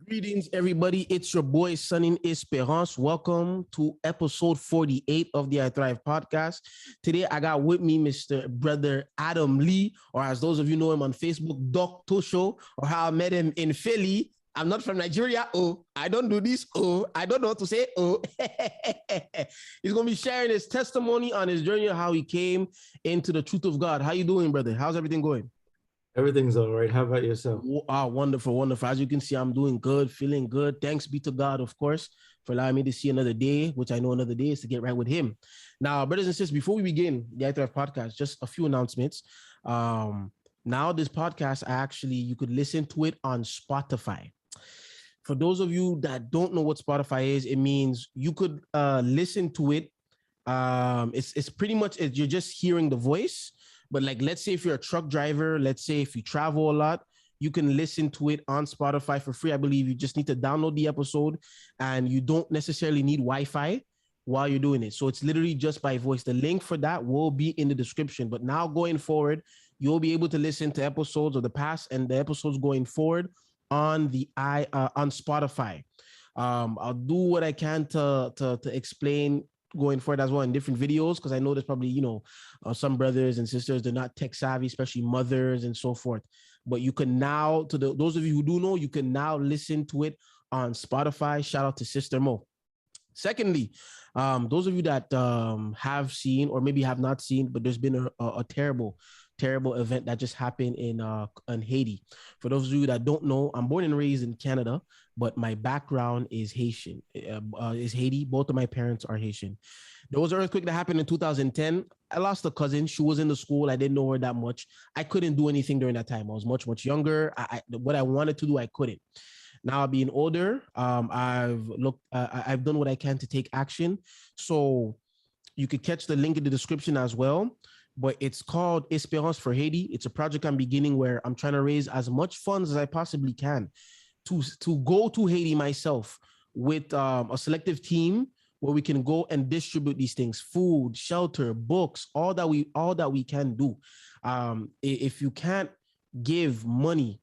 Greetings, everybody. It's your boy, Sundin Esperance. Welcome to episode 48 of the I Thrive podcast. Today, I got with me Mr. Brother Adam Lee, or as those of you know him on Facebook, Doc Tosho, or how I met him in Philly. I'm not from Nigeria. Oh, I don't do this. Oh, I don't know what to say. Oh, he's going to be sharing his testimony on his journey, how he came into the truth of God. How you doing, brother? How's everything going? Everything's all right. How about yourself? Wonderful, wonderful. As you can see, I'm doing good, feeling good. Thanks be to God, of course, for allowing me to see another day, which I know another day is to get right with him. Now, brothers and sisters, before we begin the ITHRIVED podcast, just a few announcements. Now this podcast, you could listen to it on Spotify. For those of you that don't know what Spotify is, it means you could listen to it. It's pretty much, you're just hearing the voice. But like, let's say if you're a truck driver, let's say if you travel a lot, you can listen to it on Spotify for free. I believe you just need to download the episode and you don't necessarily need Wi-Fi while you're doing it. So it's literally just by voice. The link for that will be in the description. But now going forward, you'll be able to listen to episodes of the past and the episodes going forward on on Spotify. I'll do what I can to explain going forward as well in different videos, because I know there's probably, some brothers and sisters, they're not tech savvy, especially mothers and so forth. But you can now, those of you who do know, you can now listen to it on Spotify. Shout out to Sister Mo. Secondly, those of you that have seen or maybe have not seen, but there's been a terrible event that just happened in Haiti. For those of you that don't know, I'm born and raised in Canada, but my background is Haitian, is Haiti. Both of my parents are Haitian. There was an earthquake that happened in 2010. I lost a cousin. She was in the school. I didn't know her that much. I couldn't do anything during that time. I was much, much younger. What I wanted to do, I couldn't. Now being older, I've done what I can to take action. So you could catch the link in the description as well. But it's called Esperance for Haiti. It's a project I'm beginning where I'm trying to raise as much funds as I possibly can to go to Haiti myself with a selective team where we can go and distribute these things: food, shelter, books, all that we can do. If you can't give money,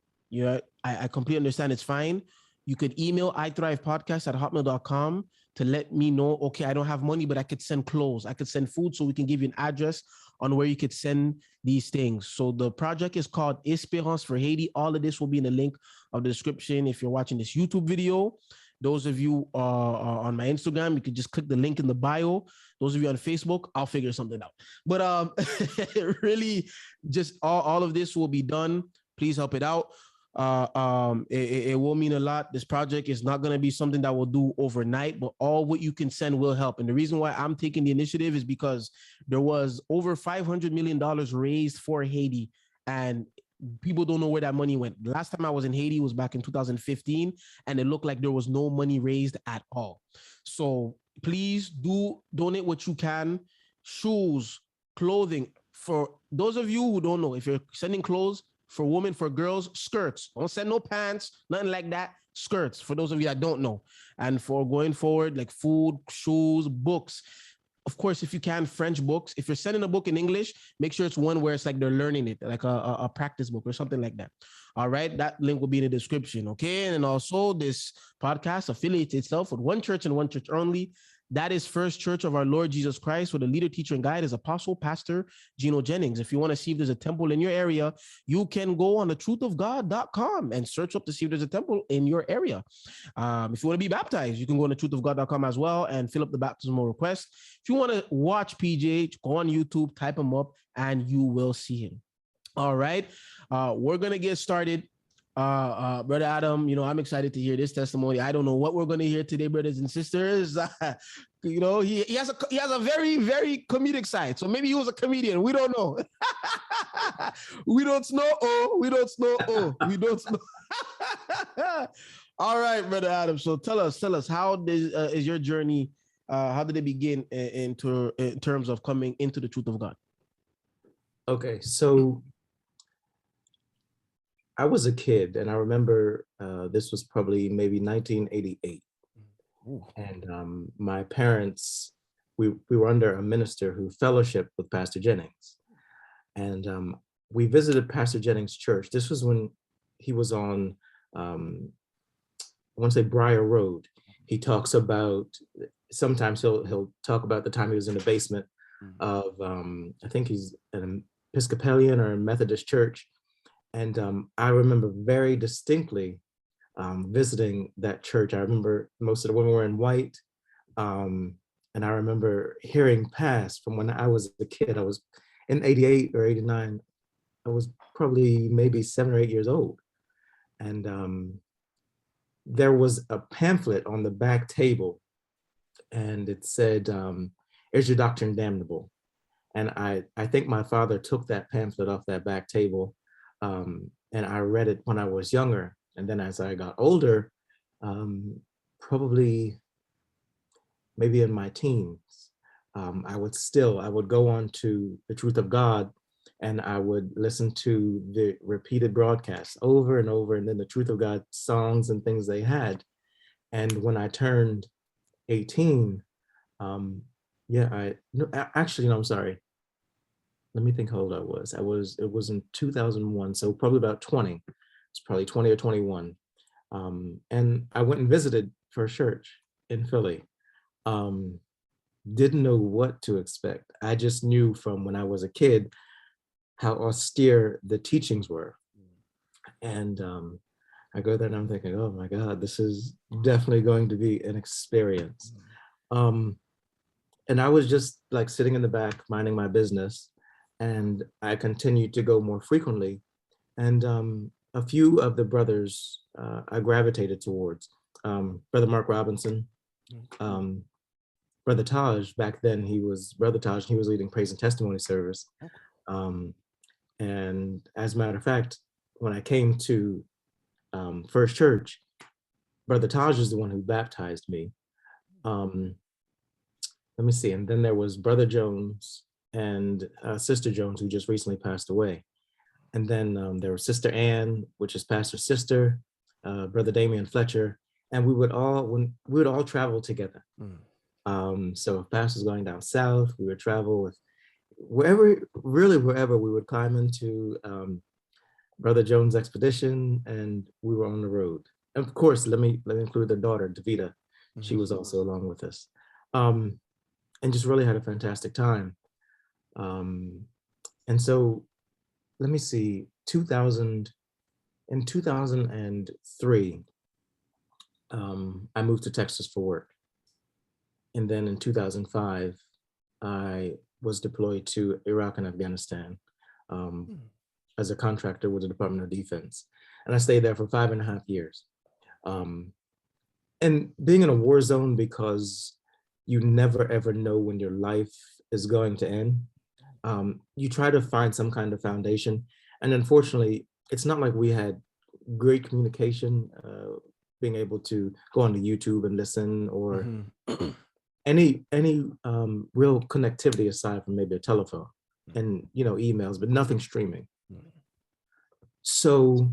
I completely understand. It's fine. You could email ithrivepodcast@hotmail.com to let me know, okay, I don't have money, but I could send clothes, I could send food, so we can give you an address on where you could send these things. So the project is called Esperance for Haiti. All of this will be in the link of the description. If you're watching this YouTube video, those of you on my Instagram, you could just click the link in the bio. Those of you on Facebook, I'll figure something out. But really, just all of this will be done. Please help it out. It will mean a lot. This project is not going to be something that we'll do overnight, but all what you can send will help. And the reason why I'm taking the initiative is because there was over $500 million raised for Haiti, and people don't know where that money went. The last time I was in Haiti was back in 2015, and it looked like there was no money raised at all. So please do donate what you can. Shoes, clothing. For those of you who don't know, if you're sending clothes, for women, for girls, skirts. Don't send no pants, nothing like that. Skirts, for those of you that don't know. And for going forward, like food, shoes, books. Of course, if you can, French books. If you're sending a book in English, make sure it's one where it's like they're learning it, like a practice book or something like that. All right, that link will be in the description, okay? And also, this podcast affiliates itself with one church and one church only. That is First Church of our Lord Jesus Christ, where the leader, teacher, and guide is Apostle Pastor Gino Jennings. If you want to see if there's a temple in your area, you can go on the truthofgod.com and search up to see if there's a temple in your area. If you want to be baptized, you can go on the truthofgod.com as well and fill up the baptismal request. If you want to watch PJ, go on YouTube, type him up, and you will see him. All right, we're going to get started. Brother Adam, I'm excited to hear this testimony. I don't know what we're going to hear today, brothers and sisters. He has a very, very comedic side. So maybe he was a comedian. We don't know. We don't know. We don't know. All right, Brother Adam. So tell us, how is your journey? How did it begin in terms of coming into the truth of God? Okay, so I was a kid, and I remember this was probably maybe 1988. Ooh. And my parents, we were under a minister who fellowshiped with Pastor Jennings. And we visited Pastor Jennings' church. This was when he was on want to say Briar Road. He talks about, sometimes he'll talk about the time he was in the basement of, I think he's an Episcopalian or a Methodist church. And I remember very distinctly visiting that church. I remember most of the women were in white. And I remember hearing Pass from when I was a kid. I was in 88 or 89. I was probably maybe 7 or 8 years old. And there was a pamphlet on the back table, and it said, "Is your doctrine damnable?" And I think my father took that pamphlet off that back table, and I read it when I was younger. And then as I got older, probably maybe in my teens, I would go on to the Truth of God, and I would listen to the repeated broadcasts over and over, and then the Truth of God songs and things they had. And when I turned 18, actually, no, I'm sorry. Let me think how old I was. It was in 2001, so probably about 20. It's probably 20 or 21. And I went and visited First Church in Philly. Didn't know what to expect. I just knew from when I was a kid how austere the teachings were. And I go there and I'm thinking, oh my God, this is definitely going to be an experience. And I was just like sitting in the back, minding my business. And I continued to go more frequently. And a few of the brothers I gravitated towards. Brother Mark Robinson, Brother Taj, back then he was Brother Taj, he was leading praise and testimony service. And as a matter of fact, when I came to First Church, Brother Taj is the one who baptized me. Let me see, and then there was Brother Jones and Sister Jones, who just recently passed away. And then there was Sister Ann, which is Pastor's sister, Brother Damian Fletcher, and we would all travel together. So if Pastor's going down south, we would travel with wherever we would climb into Brother Jones' expedition, and we were on the road. And of course, let me include the daughter, Davida. She was also along with us, and just really had a fantastic time. And so, let me see, in 2003, I moved to Texas for work. And then in 2005, I was deployed to Iraq and Afghanistan as a contractor with the Department of Defense. And I stayed there for 5.5 years. And being in a war zone, because you never ever know when your life is going to end, you try to find some kind of foundation. And unfortunately, it's not like we had great communication, being able to go onto YouTube and listen, or any real connectivity aside from maybe a telephone and emails, but nothing streaming. So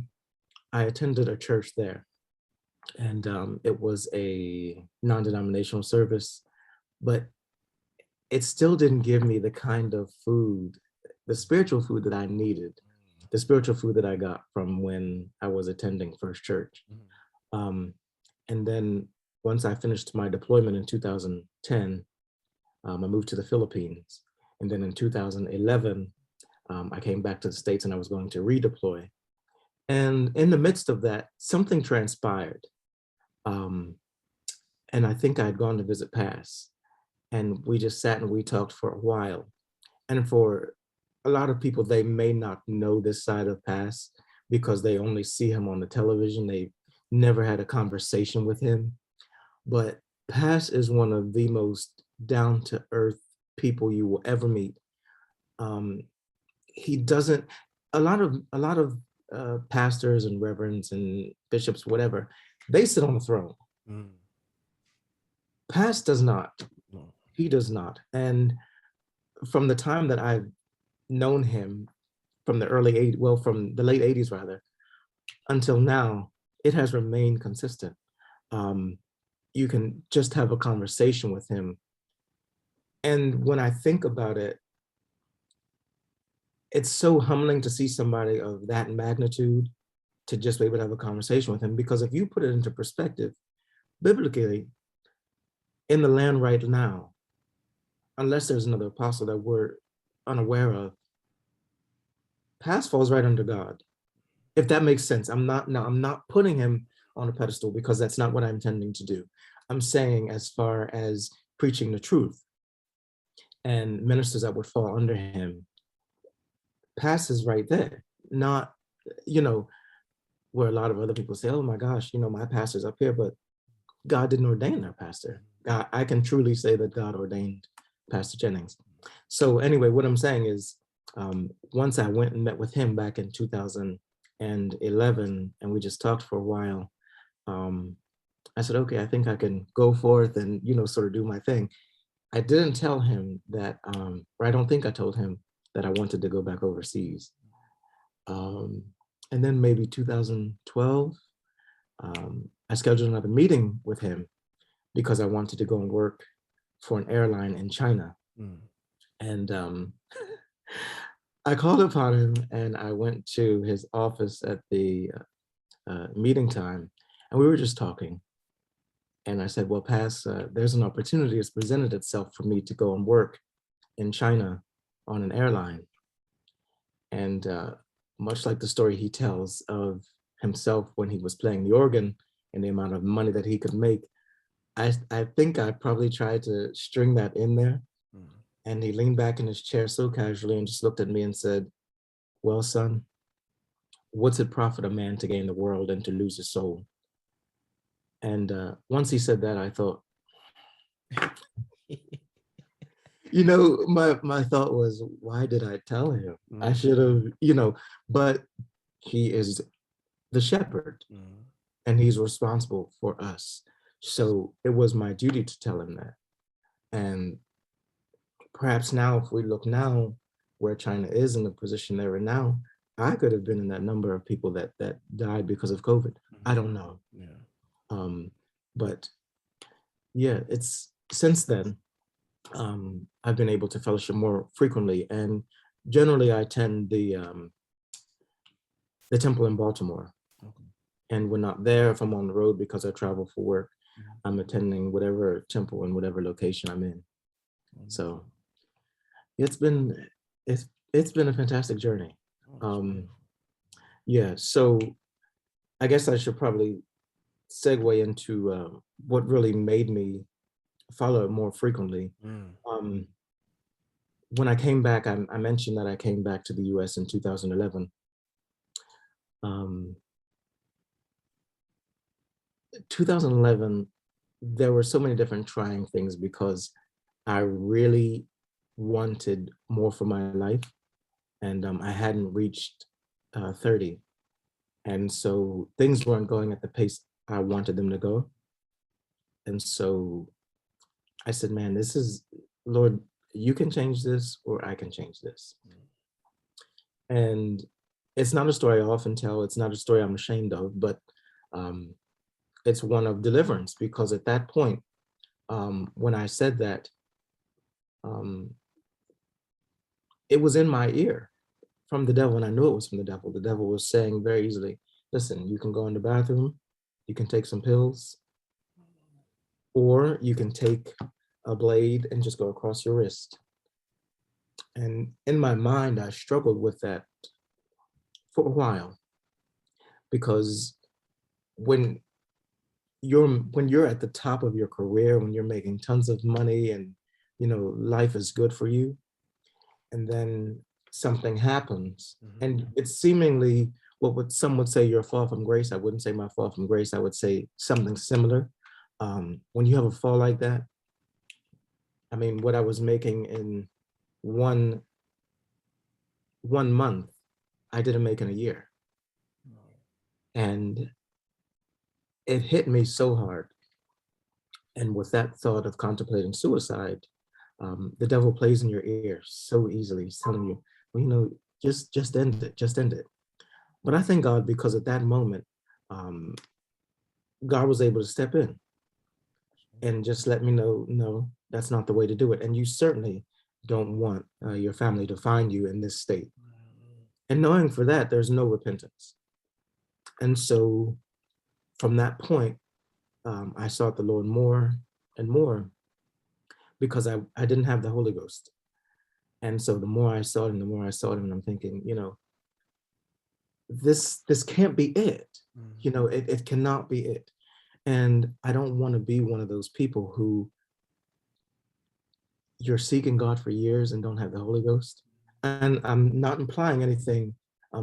I attended a church there, and it was a non-denominational service, but it still didn't give me the kind of food, the spiritual food that I needed, the spiritual food that I got from when I was attending First Church. And then once I finished my deployment in 2010, I moved to the Philippines. And then in 2011, I came back to the States, and I was going to redeploy. And in the midst of that, something transpired. And I think I had gone to visit Pass, and we just sat and we talked for a while. And for a lot of people, they may not know this side of Pass because they only see him on the television. They never had a conversation with him. But Pass is one of the most down-to-earth people you will ever meet. He doesn't, a lot of pastors and reverends and bishops, whatever, they sit on the throne. Pass does not. He does not. And from the time that I've known him, from the from the late 80s rather, until now, it has remained consistent. You can just have a conversation with him. And when I think about it, it's so humbling to see somebody of that magnitude to just be able to have a conversation with him. Because if you put it into perspective, biblically, in the land right now, unless there's another apostle that we're unaware of, past falls right under God. If that makes sense. I'm not putting him on a pedestal, because that's not what I'm intending to do. I'm saying, as far as preaching the truth and ministers that would fall under him, past is right there. Not, where a lot of other people say, oh my gosh, my pastor's up here, but God didn't ordain their pastor. I can truly say that God ordained Pastor Jennings. So anyway, what I'm saying is, once I went and met with him back in 2011, and we just talked for a while, I said, okay, I think I can go forth and, sort of do my thing. I didn't tell him that, or I don't think I told him that I wanted to go back overseas. And then maybe 2012, I scheduled another meeting with him because I wanted to go and work for an airline in China. And I called upon him, and I went to his office at the meeting time, and we were just talking. And I said, well, there's an opportunity that's presented itself for me to go and work in China on an airline. And much like the story he tells of himself when he was playing the organ and the amount of money that he could make, I think I probably tried to string that in there. And he leaned back in his chair so casually and just looked at me and said, well, son, what's it profit a man to gain the world and to lose his soul? And once he said that, I thought, my thought was, why did I tell him? I should have, but he is the shepherd, and he's responsible for us. So it was my duty to tell him that. And perhaps now, if we look now where China is in the position they're in now, I could have been in that number of people that died because of COVID. I don't know. But yeah, it's since then, I've been able to fellowship more frequently, and generally I attend the temple in Baltimore. And when not there, if I'm on the road because I travel for work, I'm attending whatever temple in whatever location I'm in. So it's been a fantastic journey. So I guess I should probably segue into what really made me follow it more frequently. When I came back, I mentioned that I came back to the US in 2011. 2011, there were so many different trying things because I really wanted more for my life, and I hadn't reached 30. And so things weren't going at the pace I wanted them to go. And so I said, man, this is, Lord, you can change this or I can change this. And it's not a story I often tell. It's not a story I'm ashamed of, but it's one of deliverance, because at that point, when I said that, it was in my ear from the devil, and I knew it was from the devil. The devil was saying very easily, listen, you can go in the bathroom, you can take some pills, or you can take a blade and just go across your wrist. And in my mind, I struggled with that for a while, because when you're at the top of your career, when you're making tons of money and life is good for you, and then something happens, and it's seemingly some would say your fall from grace. I wouldn't say my fall from grace. I would say something similar. When you have a fall like that, I mean, what I was making in one month, I didn't make in a year. And it hit me so hard. And with that thought of contemplating suicide, the devil plays in your ear so easily. He's telling you, well, just end it, just end it. But I thank God, because at that moment, God was able to step in and just let me know, no, that's not the way to do it. And you certainly don't want your family to find you in this state. And knowing for that, there's no repentance. And so from that point, I sought the Lord more and more because I didn't have the Holy Ghost. And so the more I sought him, the more I sought him, and I'm thinking, this can't be it. It cannot be it. And I don't want to be one of those people who you're seeking God for years and don't have the Holy Ghost. And I'm not implying anything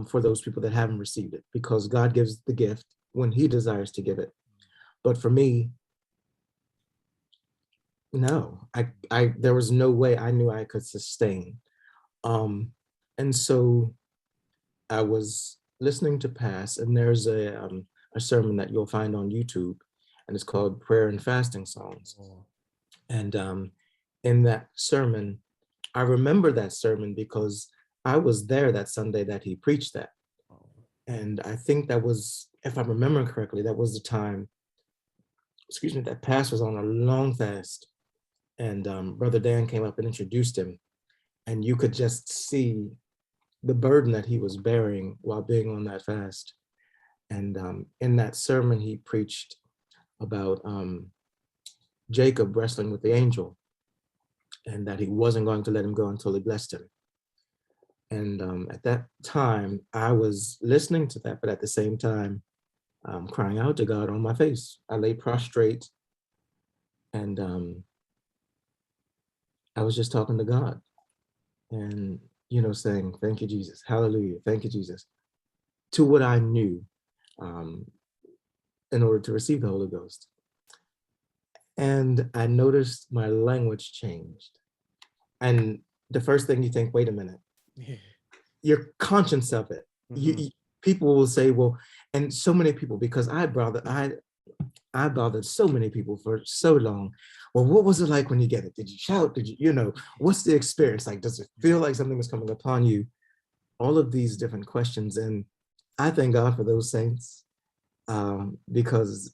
for those people that haven't received it, because God gives the gift when he desires to give it. But for me, no, I there was no way I knew I could sustain. And so I was listening to Pass, and there's a sermon that you'll find on YouTube, and it's called Prayer and Fasting Songs. And in that sermon, I remember that sermon because I was there that Sunday that he preached that. And I think that was, if I remember correctly, that was the time, that Pass was on a long fast. And Brother Dan came up and introduced him. And you could just see the burden that he was bearing while being on that fast. And in that sermon, he preached about Jacob wrestling with the angel, and that he wasn't going to let him go until he blessed him. And at that time, I was listening to that, but at the same time, crying out to God on my face. I lay prostrate, and I was just talking to God, and saying, "Thank you, Jesus. Hallelujah. Thank you, Jesus," to what I knew in order to receive the Holy Ghost. And I noticed my language changed. And the first thing you think, wait a minute, you're conscious of it. People will say, well, and so many people, because I bothered so many people for so long. Well, what was it like when you get it? Did you shout? Did you, what's the experience like? Does it feel like something was coming upon you? All of these different questions. And I thank God for those saints, because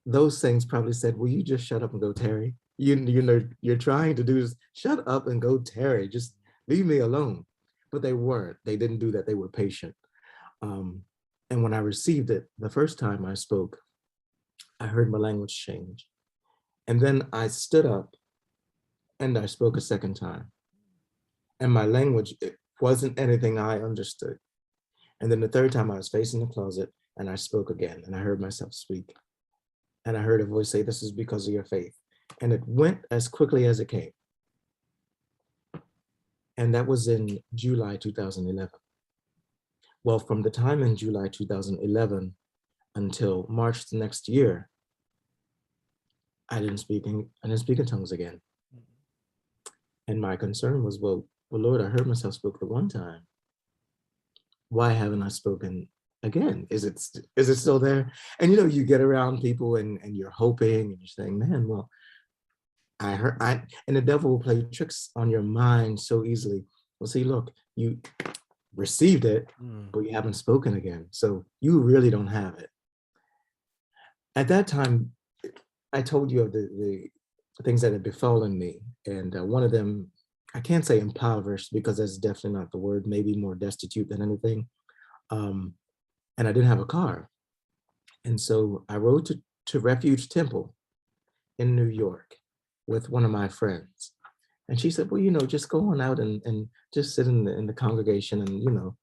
those saints probably said, will you just shut up and go tarry? You're trying to do is shut up and go tarry. Just leave me alone. But they weren't. They didn't do that. They were patient. And when I received it, the first time I spoke, I heard my language change. And then I stood up and I spoke a second time. And my language, it wasn't anything I understood. And then the third time I was facing the closet and I spoke again, and I heard myself speak. And I heard a voice say, this is because of your faith. And it went as quickly as it came. And that was in July 2011. Well, from the time in July 2011 until March the next year, I didn't speak in tongues again. And my concern was, well, Lord, I heard myself speak the one time. Why haven't I spoken again? Is it still there? And you get around people and you're hoping and you're saying, man, well, and the devil will play tricks on your mind so easily. Well, see, look, you received it, but you haven't spoken again. So you really don't have it. At that time, I told you of the things that had befallen me. And one of them, I can't say impoverished because that's definitely not the word, maybe more destitute than anything. And I didn't have a car. And so I rode to Refuge Temple in New York with one of my friends. And she said, well, just go on out and just sit in the congregation. And,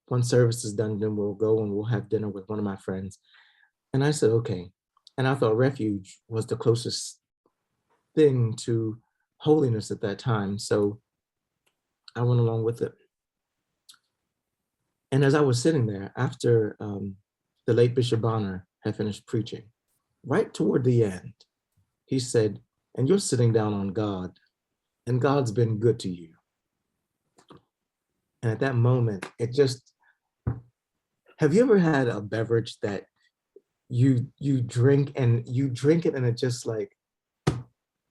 once service is done, then we'll go and we'll have dinner with one of my friends. And I said, okay. And I thought Refuge was the closest thing to Holiness at that time. So I went along with it. And as I was sitting there, after the late Bishop Bonner had finished preaching, right toward the end, he said, and you're sitting down on God, and God's been good to you. And at that moment, have you ever had a beverage that you drink it and it just like,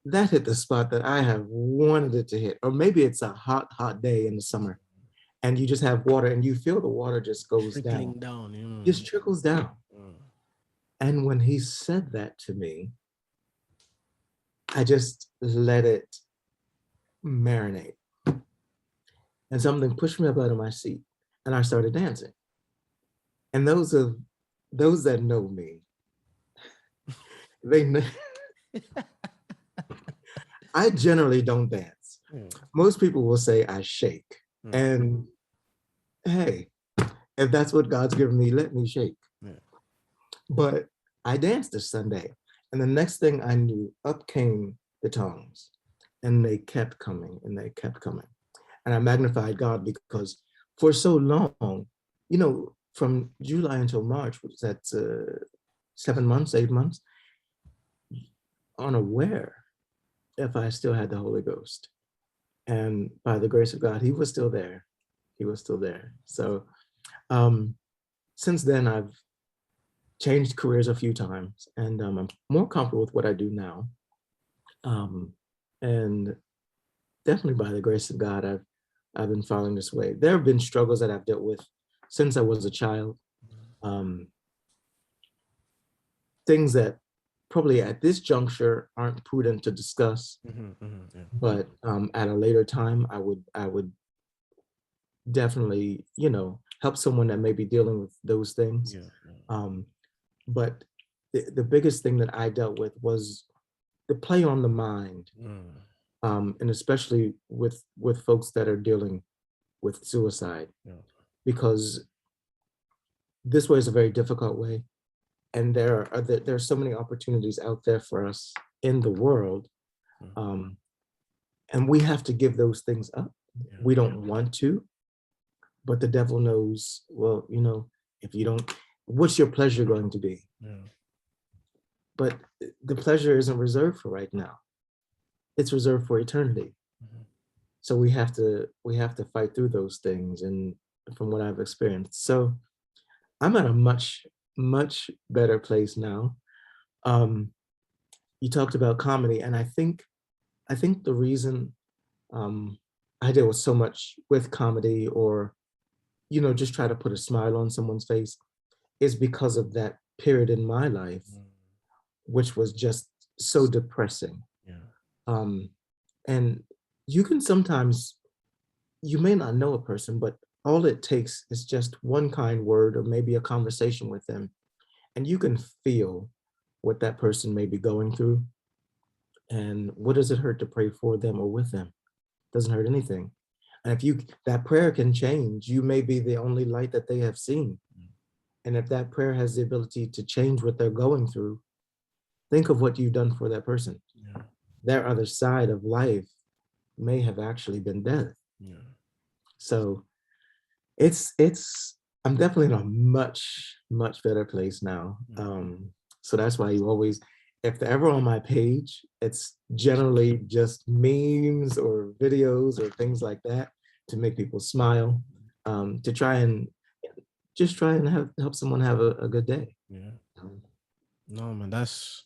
that hit the spot that I have wanted it to hit? Or maybe it's a hot day in the summer and you just have water and you feel the water just goes down. Just trickles down. And when he said that to me, I just let it marinate. And something pushed me up out of my seat and I started dancing. And those that know me, they know I generally don't dance. Most people will say I shake. And hey, if that's what God's given me, let me shake. But I danced this Sunday. And the next thing I knew, up came the tongues. And they kept coming and they kept coming. And I magnified God because for so long, you know, from July until March, was that 7 months, 8 months, unaware if I still had the Holy Ghost. And by the grace of God, he was still there. He was still there. So since then, I've changed careers a few times, and I'm more comfortable with what I do now. And definitely by the grace of God, I've been following this way. There have been struggles that I've dealt with since I was a child. Things that probably at this juncture aren't prudent to discuss, but at a later time, I would definitely, you know, help someone that may be dealing with those things. But the biggest thing that I dealt with was the play on the mind, and especially with folks that are dealing with suicide, because this way is a very difficult way, and there are so many opportunities out there for us in the world, and we have to give those things up. We don't want to, but the devil knows. Well, you know, if you don't, what's your pleasure going to be? But the pleasure isn't reserved for right now. It's reserved for eternity. So we have to fight through those things, and from what I've experienced. So I'm at a much better place now. You talked about comedy, and I think the reason I deal with so much with comedy, or you know, just try to put a smile on someone's face, is because of that period in my life, which was just so depressing. And you can sometimes, you may not know a person, but all it takes is just one kind word or maybe a conversation with them, and you can feel what that person may be going through. And what does it hurt to pray for them or with them? Doesn't hurt anything. And if that prayer can change, you may be the only light that they have seen. And if that prayer has the ability to change what they're going through, think of what you've done for that person. Their other side of life may have actually been death. So I'm definitely in a much better place now. So that's why you always, if they're ever on my page, it's generally just memes or videos or things like that to make people smile, to try and help someone have a good day. No, man, that's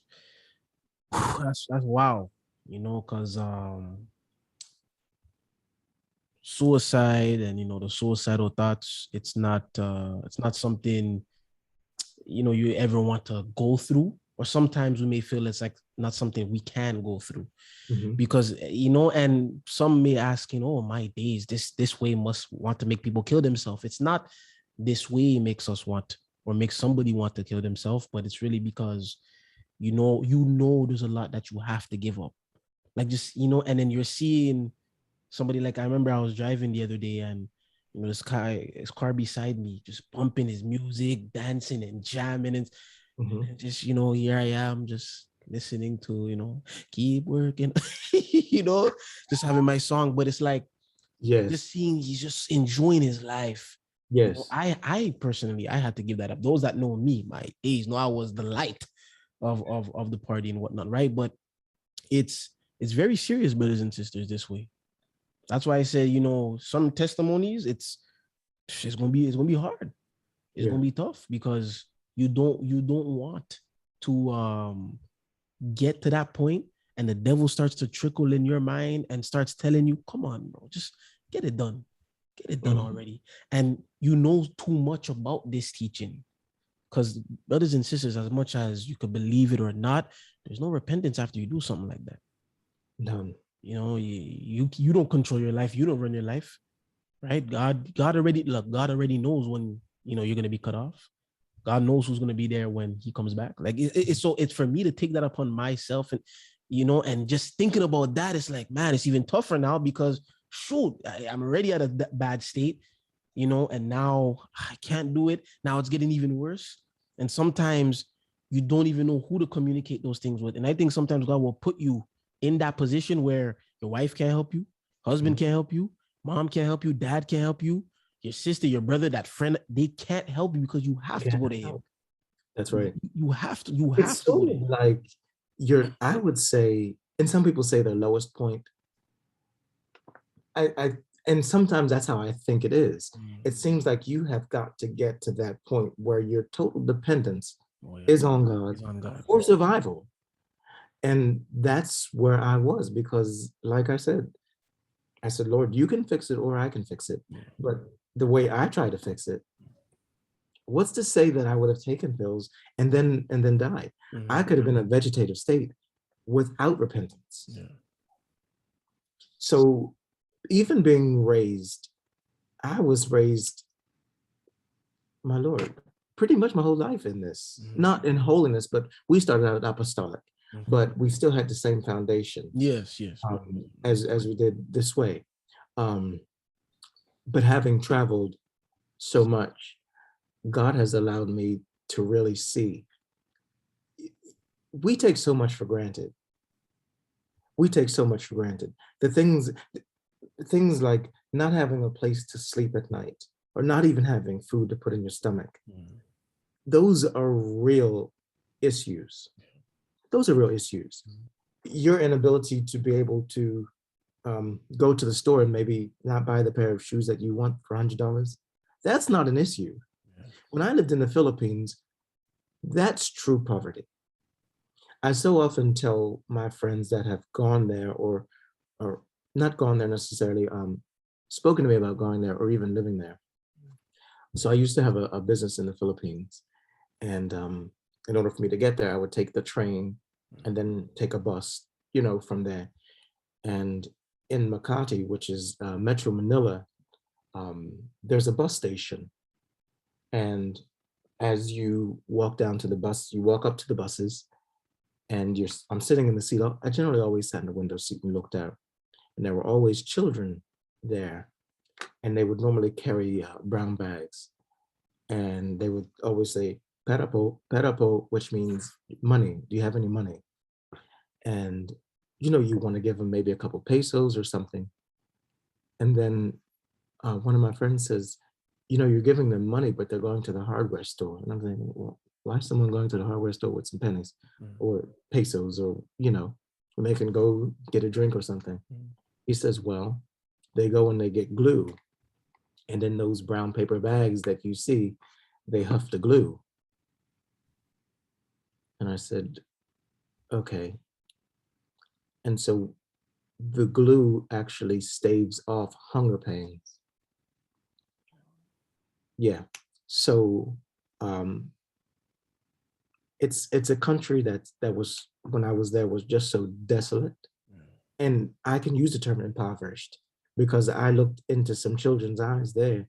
wow. You know, because suicide and, you know, the suicidal thoughts, it's not something, you know, you ever want to go through, or sometimes we may feel it's like not something we can go through, because, you know, and some may ask, you know, my days, this way must want to make people kill themselves. It's not this way makes us want, or makes somebody want to kill themselves, but it's really because, you know, there's a lot that you have to give up, like, just, you know, and then you're seeing somebody, like, I remember I was driving the other day, and, you know, this car beside me just bumping his music, dancing and jamming, and just, you know, here I am just listening to, you know, keep working, you know, just having my song. But it's like, just seeing he's just enjoying his life. You know, I personally, I had to give that up. Those that know me, my days, know I was the light of the party and whatnot, right? But it's very serious, brothers and sisters, this way. That's why I said, you know, some testimonies, it's gonna be hard. It's gonna be tough, because you don't want to get to that point, and the devil starts to trickle in your mind and starts telling you, come on, bro, just get it done. Get it done already. And you know too much about this teaching. Because, brothers and sisters, as much as you could believe it or not, there's no repentance after you do something like that. None. You know, you don't control your life. You don't run your life, right? God already knows when, you know, you're going to be cut off. God knows who's going to be there when he comes back. Like it's for me to take that upon myself, and and just thinking about that, it's like, man, it's even tougher now because shoot, I'm already at a bad state, and now I can't do it. Now it's getting even worse. And sometimes you don't even know who to communicate those things with. And I think sometimes God will put you in that position where your wife can't help you, husband can't help you, mom can't help you, dad can't help you, your sister, your brother, that friend, they can't help you because you have to go to him. That's right. You have to. It's sort of like I would say, and some people say their lowest point. And sometimes that's how I think it is. It seems like you have got to get to that point where your total dependence is on God for survival. And that's where I was, because like I said, Lord, you can fix it or I can fix it. But the way I try to fix it, what's to say that I would have taken pills and then died? I could have been in a vegetative state without repentance. So even being raised, I was raised, my Lord, pretty much my whole life in this, not in holiness, but we started out apostolic, but we still had the same foundation. Yes. As we did this way. But having traveled so much, God has allowed me to really see. We take so much for granted. The things like not having a place to sleep at night, or not even having food to put in your stomach. Those are real issues. Your inability to be able to go to the store and maybe not buy the pair of shoes that you want for $100, that's not an issue. When I lived in the Philippines, that's true poverty. I so often tell my friends that have gone there or not gone there necessarily, spoken to me about going there or even living there. So I used to have a business in the Philippines, and in order for me to get there, I would take the train and then take a bus, from there. And in Makati, which is Metro Manila, there's a bus station. And as you walk down to the bus, you walk up to the buses, and I'm sitting in the seat. I generally always sat in the window seat and looked out. And there were always children there. And they would normally carry brown bags. And they would always say, perapo, perapo, which means money. Do you have any money? And, you want to give them maybe a couple pesos or something. And then one of my friends says, you're giving them money, but they're going to the hardware store. And I'm thinking, well, why is someone going to the hardware store with some pennies or pesos, or, when they can go get a drink or something? He says, well, they go and they get glue. And in those brown paper bags that you see, they huff the glue. And I said, okay. And so the glue actually staves off hunger pains. Yeah. So it's a country that was, when I was there, was just so desolate. And I can use the term impoverished, because I looked into some children's eyes there,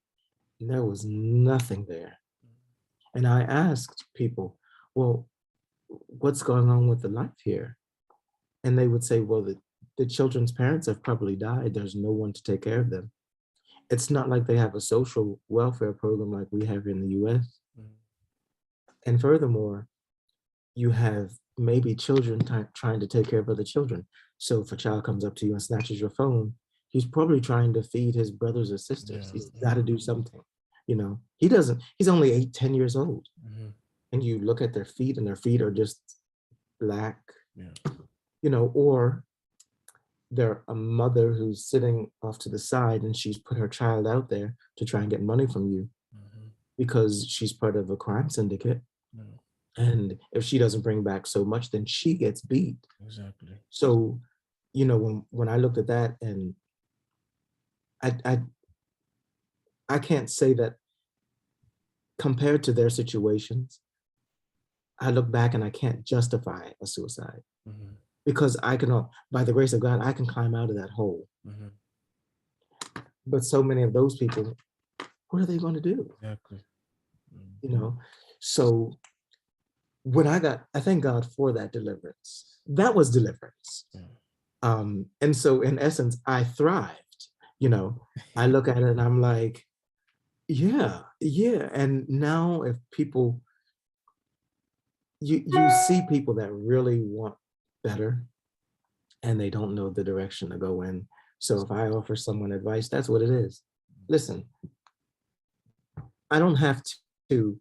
and there was nothing there. And I asked people, well, what's going on with the life here? And they would say, well, the children's parents have probably died. There's no one to take care of them. It's not like they have a social welfare program like we have in the US. And furthermore, you have maybe children trying to take care of other children. So if a child comes up to you and snatches your phone, he's probably trying to feed his brothers or sisters. He's got to do something. He's only 8-10 years old. And you look at their feet, and their feet are just black, or they're a mother who's sitting off to the side, and she's put her child out there to try and get money from you because she's part of a crime syndicate. And if she doesn't bring back so much, then she gets beat. Exactly. So, when I looked at that, and I can't say that compared to their situations, I look back and I can't justify a suicide, because I can, by the grace of God, I can climb out of that hole. But so many of those people, what are they going to do? Exactly. So when I thank God for that deliverance. That was deliverance. And so in essence, I thrived. I look at it and I'm like, yeah. And now if people, you see people that really want better and they don't know the direction to go in. So if I offer someone advice, that's what it is. Listen, I don't have to,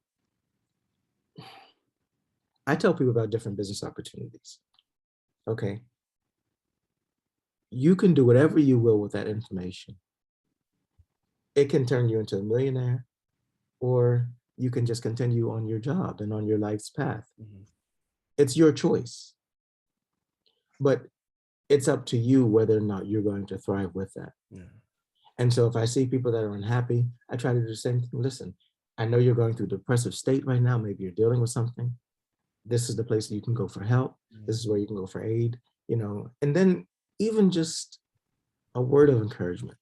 I tell people about different business opportunities. Okay. You can do whatever you will with that information. It can turn you into a millionaire, or you can just continue on your job and on your life's path. It's your choice. But it's up to you whether or not you're going to thrive with that. And so if I see people that are unhappy, I try to do the same thing. Listen, I know you're going through a depressive state right now. Maybe you're dealing with something. This is the place that you can go for help. This is where you can go for aid, and then even just a word of encouragement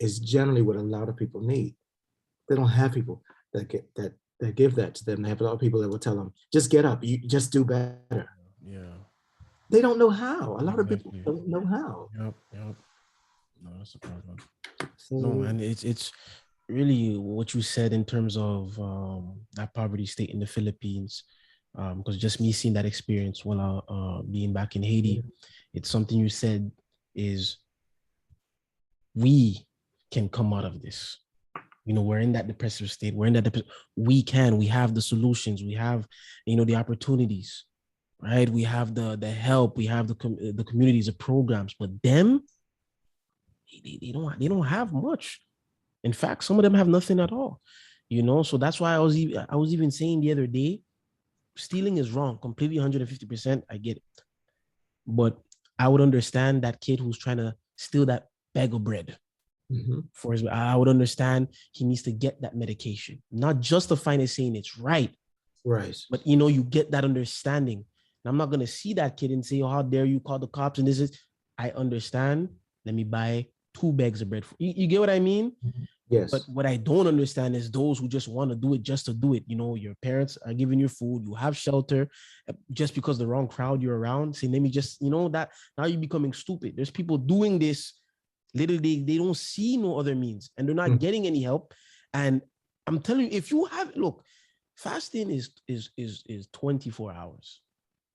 is generally what a lot of people need. They don't have people that give that to them. They have a lot of people that will tell them, just get up, you just do better. They don't know how. A lot of people don't know how. Yep. No, that's a problem. No, and it's really what you said in terms of that poverty state in the Philippines. Because just me seeing that experience while being back in Haiti, it's something you said is we can come out of this. We're in that depressive state. We have the solutions. We have, the opportunities, right? We have the help. We have the communities, the programs, but them, they don't have much. In fact, some of them have nothing at all, so that's why I was even saying the other day, stealing is wrong, completely 150%. I get it. But I would understand that kid who's trying to steal that bag of bread. I would understand he needs to get that medication, not justifying it, saying it's right. But you get that understanding. And I'm not gonna see that kid and say, "Oh, how dare you call the cops?" And this is, I understand. Let me buy 2 bags of bread. You get what I mean? Yes. But what I don't understand is those who just want to do it just to do it. Your parents are giving you food, you have shelter, just because the wrong crowd you're around. Say, let me just, that now you're becoming stupid. There's people doing this. Literally, they don't see no other means and they're not getting any help. And I'm telling you, if you have, look, fasting is 24 hours.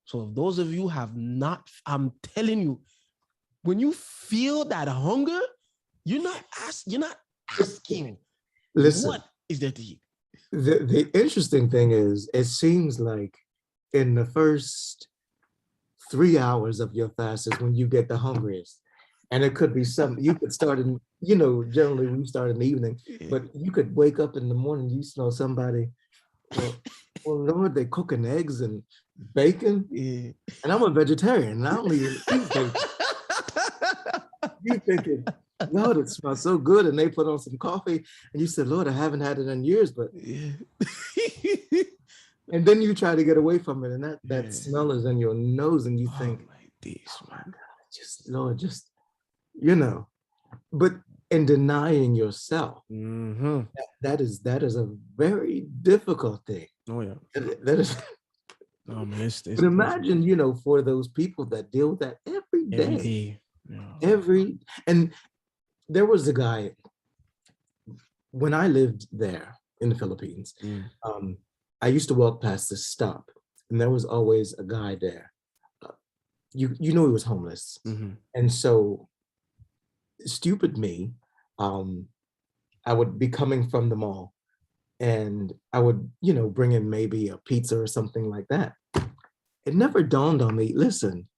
So if those of you have not, I'm telling you, when you feel that hunger, you're not asking, listen, what is there to eat? The interesting thing is, it seems like in the first 3 hours of your fast is when you get the hungriest. And it could be something you could start in, generally we start in the evening, but you could wake up in the morning, you smell somebody, well Lord, they cooking eggs and bacon. And I'm a vegetarian and I don't even eat bacon. You thinking, Lord, it smells so good. And they put on some coffee and you said, Lord, I haven't had it in years, but and then you try to get away from it, and that smell is in your nose, and you think, oh my God, Lord, but in denying yourself, that is a very difficult thing. That is. But imagine, for those people that deal with that every day. And there was a guy when I lived there in the Philippines. I used to walk past this stop, and there was always a guy there. You know he was homeless, and so stupid me, I would be coming from the mall, and I would bring in maybe a pizza or something like that. It never dawned on me. Listen,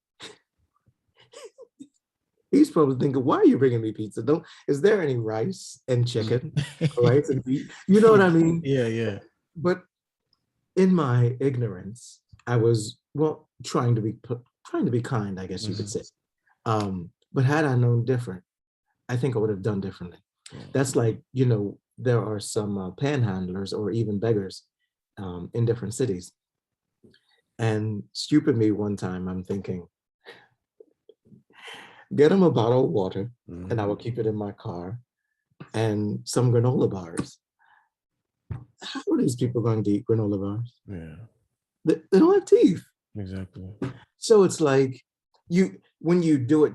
he's probably thinking, "Why are you bringing me pizza? Is there any rice and chicken, rice and beef?" You know what I mean? Yeah. But in my ignorance, I was trying to be kind, I guess you could say. But had I known different, I think I would have done differently. That's like, there are some panhandlers or even beggars in different cities. And stupid me, one time, I'm thinking, get them a bottle of water, and I will keep it in my car, and some granola bars. how are these people going to eat granola bars? Yeah, They don't have teeth. exactly. So it's like when you do it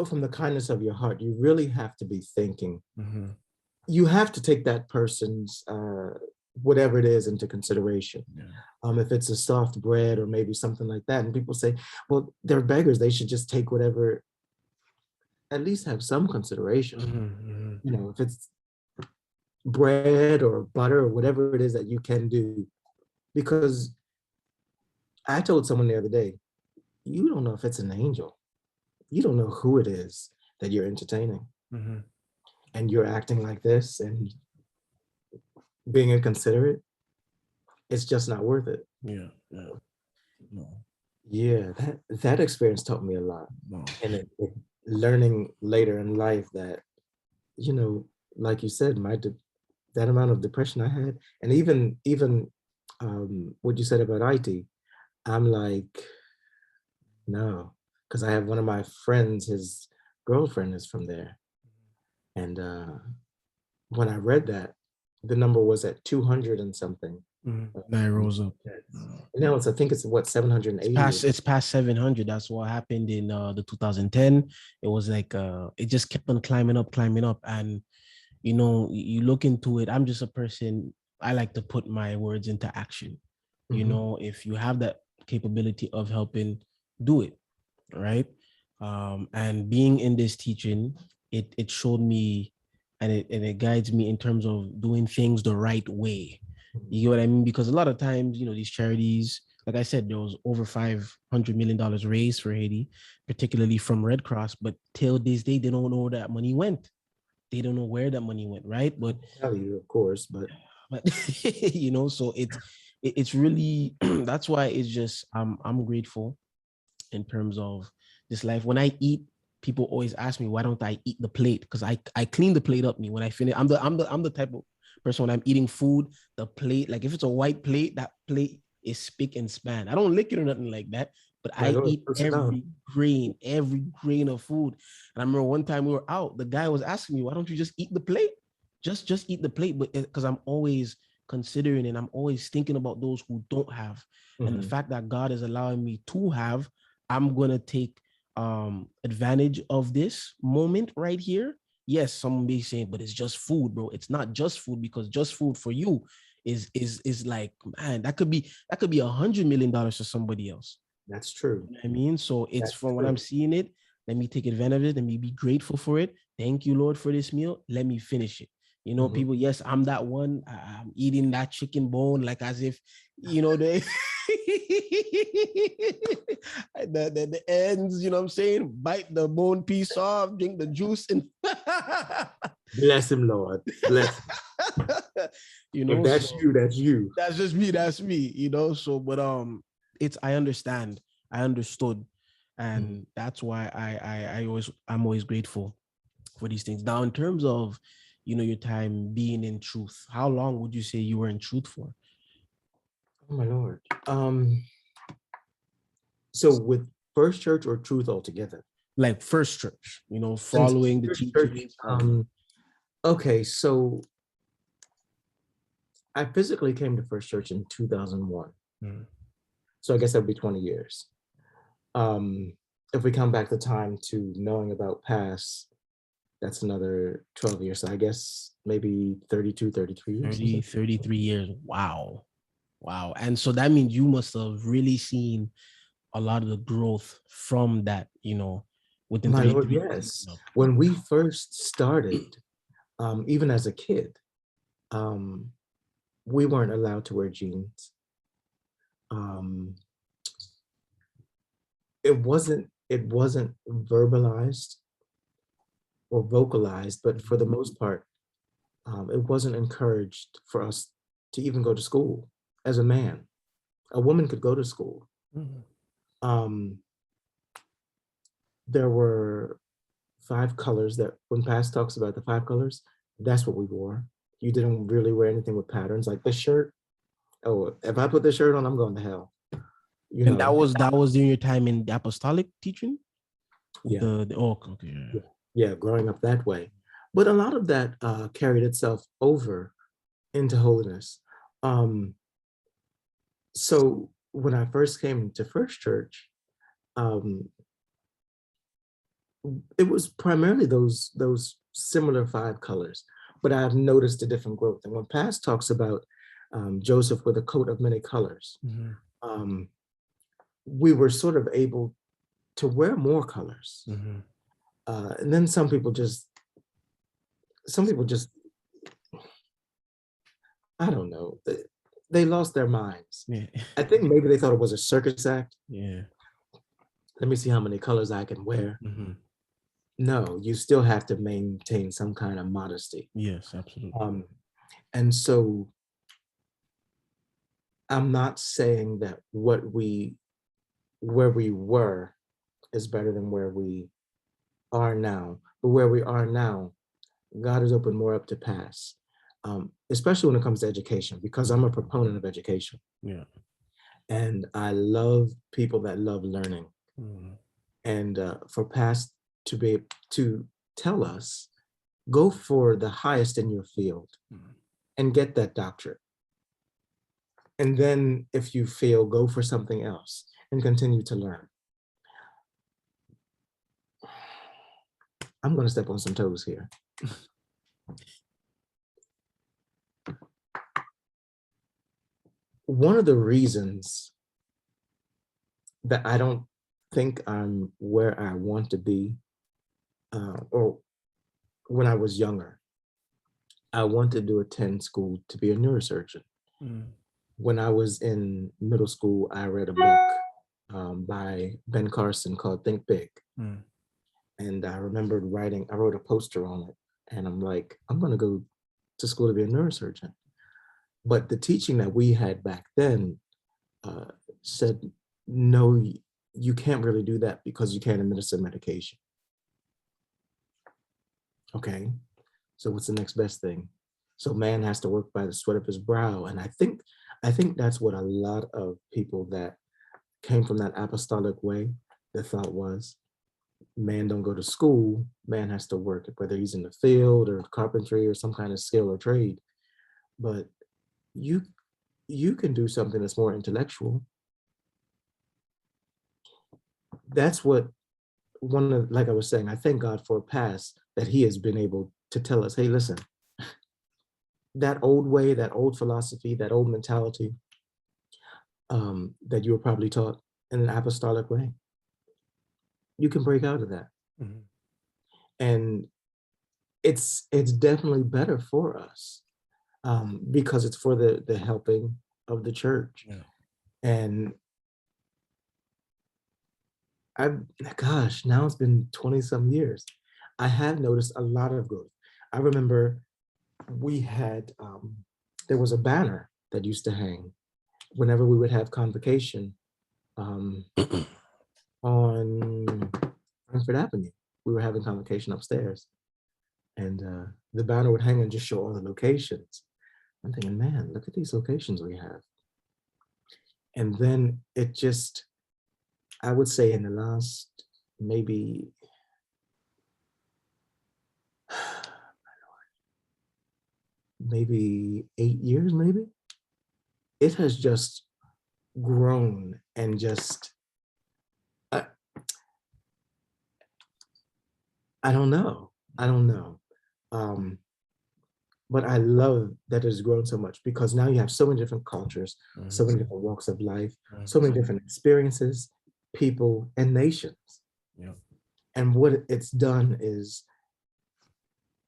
from the kindness of your heart, you really have to be thinking. Mm-hmm. You have to take that person's whatever it is into consideration. Yeah. If it's a soft bread or maybe something like that, and people say, well, they're beggars, they should just take whatever, at least have some consideration. Mm-hmm. You know, if it's bread or butter or whatever it is that you can do. Because I told someone the other day, you don't know if it's an angel. You don't know who it is that you're entertaining. Mm-hmm. And you're acting like this and being inconsiderate. It's just not worth it. Yeah. Yeah. No. Yeah, that experience taught me a lot. No. And learning later in life that, you know, like you said, that amount of depression I had, and even what you said about IT, I'm like, no, because I have one of my friends, his girlfriend is from there. And when I read that, the number was at 200 and something. Now it rose up. And now I think it's what, 780. It's past 700. That's what happened in the 2010. It was like it just kept on climbing up, and you know, you look into it. I'm just a person. I like to put my words into action. You know, if you have that capability of helping, do it, right? And being in this teaching, it showed me, and it guides me in terms of doing things the right way. You get what I mean? Because a lot of times, you know, these charities, like I said, there was over $500 million raised for Haiti, particularly from Red Cross. But till this day, they don't know where that money went. They don't know where that money went, right? But Tell you, of course, but you know, so it's really that's why it's just I'm grateful in terms of this life. When I eat, people always ask me why don't I eat the plate, because I clean the plate up. Me when I finish, I'm the type of person when I'm eating food, the plate, like if it's a white plate, that plate is spick and span. I don't lick it or nothing like that, but my I Lord, eat every grain of food. And I remember one time we were out, the guy was asking me, why don't you just eat the plate? Just eat the plate. But because I'm always considering and I'm always thinking about those who don't have. And the fact that God is allowing me to have, I'm gonna take advantage of this moment right here. Yes, someone may say, but it's just food, bro. It's not just food, because just food for you is like, man, that could be $100 million to somebody else. That's true. You know what I mean? So it's That's from what I'm seeing it. Let me take advantage of it. Let me be grateful for it. Thank you, Lord, for this meal. Let me finish it. You know, people, yes, I'm that one. I'm eating that chicken bone like as if, you know, they the ends, you know what I'm saying? Bite the bone piece off, drink the juice, and bless him, Lord. Bless him. You know, if that's so, you, that's you. That's just me. That's me, you know. So, but I understand. I understood. And that's why I'm always grateful for these things. Now, in terms of, you know, your time being in truth, how long would you say you were in truth for? Oh my Lord. So with First Church or truth altogether? Like First Church, you know, following the teachings. Okay, so I physically came to First Church in 2001. So I guess that would be 20 years. If we come back the time to knowing about past, that's another 12 years. So I guess maybe 32, 33 years. 33 years. Wow. And so that means you must have really seen a lot of the growth from that, you know, within My 33 Lord, yes. When we first started, even as a kid, we weren't allowed to wear jeans. It wasn't verbalized or vocalized, but for the most part, it wasn't encouraged for us to even go to school as a man. A woman could go to school. There were 5 colors that when Past talks about the 5 colors, that's what we wore. You didn't really wear anything with patterns like this shirt. Oh, if I put this shirt on, I'm going to hell. You and know. that was during your time in the apostolic teaching? Yeah. Okay. Yeah, growing up that way. But a lot of that carried itself over into holiness. So when I first came to First Church, um, it was primarily those similar 5 colors, but I've noticed a different growth. And when Past talks about Joseph with a coat of many colors, um, we were sort of able to wear more colors. And then some people just, I don't know, they lost their minds. Yeah. I think maybe they thought it was a circus act. Yeah. Let me see how many colors I can wear. No, you still have to maintain some kind of modesty. Yes, absolutely. And so I'm not saying that where we were is better than where we are now, but where we are now, God has opened more up to pass, especially when it comes to education, because I'm a proponent of education. Yeah. And I love people that love learning. And for Past to be able to tell us, go for the highest in your field and get that doctorate. And then if you fail, go for something else and continue to learn. I'm going to step on some toes here. One of the reasons that I don't think I'm where I want to be, or when I was younger, I wanted to attend school to be a neurosurgeon. When I was in middle school, I read a book by Ben Carson called Think Big. And I remembered I wrote a poster on it, and I'm like, I'm going to go to school to be a neurosurgeon. But the teaching that we had back then said, no, you can't really do that because you can't administer medication. Okay, so what's the next best thing? So man has to work by the sweat of his brow. And I think that's what a lot of people that came from that apostolic way, the thought was, man don't go to school, man has to work, whether he's in the field or carpentry or some kind of skill or trade. But you can do something that's more intellectual. That's what like I was saying, I thank God for a past that he has been able to tell us, hey, listen, that old way, that old philosophy, that old mentality that you were probably taught in an apostolic way, you can break out of that. And it's definitely better for us because it's for the helping of the church. And gosh, now it's been 20 some years. I have noticed a lot of growth. I remember we had, there was a banner that used to hang whenever we would have convocation on Frankfurt Avenue. We were having convocation upstairs, and the banner would hang and just show all the locations. I'm thinking, man, look at these locations we have. And then it just, I would say in the last maybe maybe 8 years, maybe, it has just grown and just, I don't know. But I love that it's grown so much because now you have so many different cultures, so many different walks of life, so many different experiences, people, and nations. And what it's done is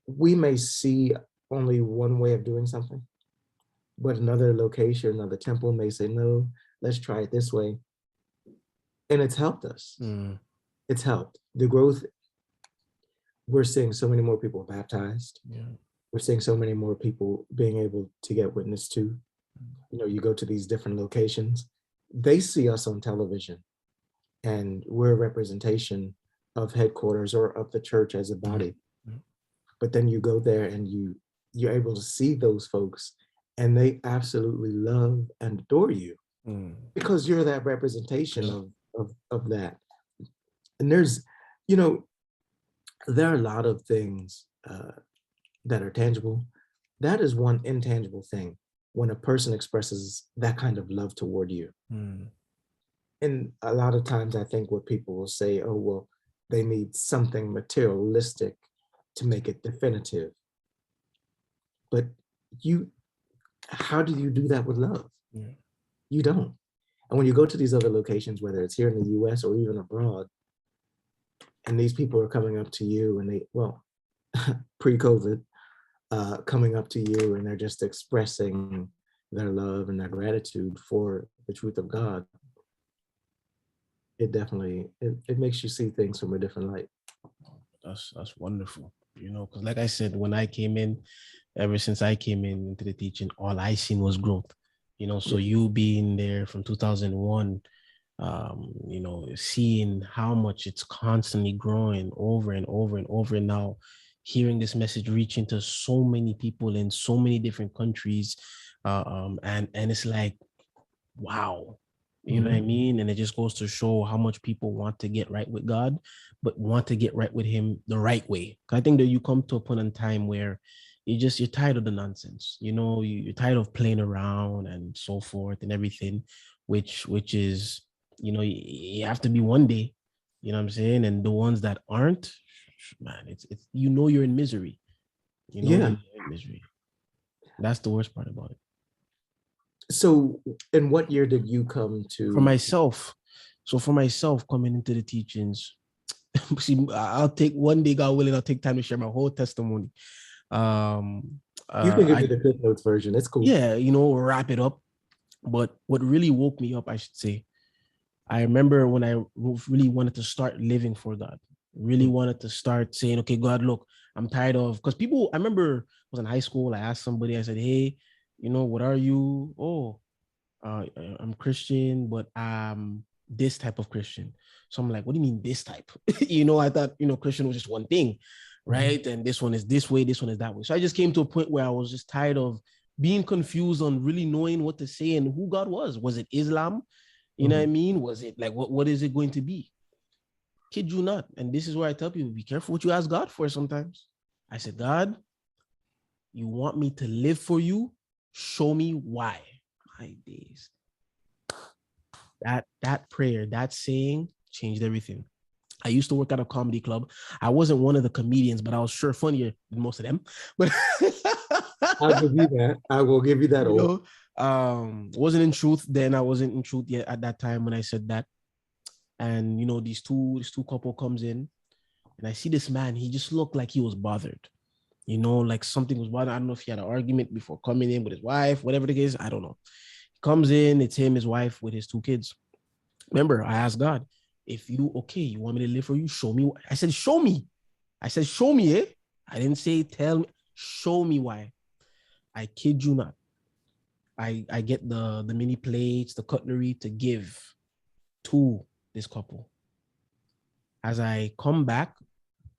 we may see only one way of doing something, but another location, another temple may say, no, let's try it this way. And it's helped us. It's helped. The growth, we're seeing so many more people baptized. We're seeing so many more people being able to get witness to. You know, you go to these different locations, they see us on television, and we're a representation of headquarters or of the church as a body. But then you go there and you're able to see those folks, and they absolutely love and adore you because you're that representation of that. And there's, there are a lot of things that are tangible, that is one intangible thing when a person expresses that kind of love toward you. And a lot of times I think what people will say, oh, well, they need something materialistic to make it definitive. But how do you do that with love? Yeah. You don't. And when you go to these other locations, whether it's here in the US or even abroad, and these people are coming up to you and pre-COVID, coming up to you and they're just expressing their love and their gratitude for the truth of God, it definitely, it makes you see things from a different light. That's wonderful. Because like I said, when I came in, ever since I came into the teaching, all I seen was growth. So you being there from 2001, seeing how much it's constantly growing over and over and over. And now hearing this message reaching to so many people in so many different countries. And it's like, wow, you know what I mean? And it just goes to show how much people want to get right with God, but want to get right with him the right way. I think that you come to a point in time where you're tired of the nonsense. You're tired of playing around and so forth and everything, which is, you have to be one day, you know what I'm saying? And the ones that aren't, man, it's you're in misery. You're in misery. That's the worst part about it. So in what year did you come to? For myself coming into the teachings, see, I'll take one day, God willing, I'll take time to share my whole testimony. You can give me the Cliff Notes version. It's cool. Yeah, wrap it up. But what really woke me up, I should say, I remember when I really wanted to start living for God, really wanted to start saying, okay, God, look, I'm tired of, because people, I remember I was in high school, I asked somebody, I said, hey, what are you? Oh, I'm Christian, but I'm this type of Christian. So I'm like, what do you mean this type? I thought, Christian was just one thing, right? And this one is this way, this one is that way. So I just came to a point where I was just tired of being confused on really knowing what to say and who God was. Was it Islam? You know what I mean? Was it like, what is it going to be? Kid you not. And this is where I tell people, be careful what you ask God for sometimes. I said, God, you want me to live for you? Show me why. My days. That prayer, that saying changed everything. I used to work at a comedy club. I wasn't one of the comedians, but I was sure funnier than most of them. But I'll give you that. I will give you that. Wasn't in truth then. I wasn't in truth yet at that time when I said that. And these two couple comes in, and I see this man. He just looked like he was bothered. Like something was bothering. I don't know if he had an argument before coming in with his wife, whatever the case. I don't know. He comes in. It's him, his wife, with his two kids. Remember, I asked God, if you want me to live for you, show me. I said, show me. I said, show me, eh? I didn't say, tell me. Show me why. I kid you not. I get the mini plates, the cutlery to give to this couple. As I come back,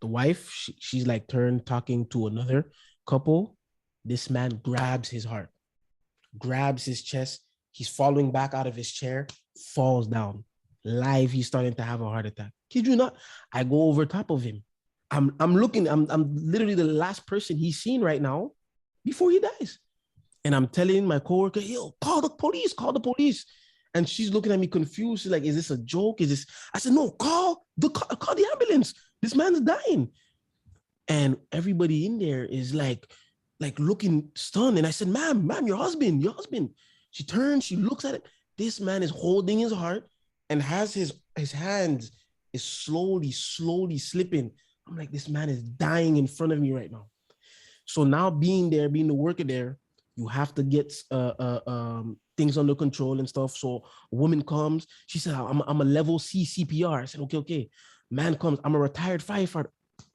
the wife, she's like turned talking to another couple. This man grabs his heart, grabs his chest. He's falling back out of his chair, falls down. Live, he's starting to have a heart attack. Kid you not, I go over top of him. I'm looking, I'm literally the last person he's seen right now before he dies. And I'm telling my coworker, yo, call the police. And she's looking at me confused. She's like, is this a joke? Is this? I said, no, call the ambulance. This man's dying. And everybody in there is like looking stunned. And I said, ma'am, your husband. She turns, she looks at it. This man is holding his heart and has his hands is slowly slipping. I'm like, this man is dying in front of me right now. So now being the worker there, you have to get things under control and stuff. So a woman comes, she said, I'm a level C CPR. I said, okay. Man comes, I'm a retired firefighter.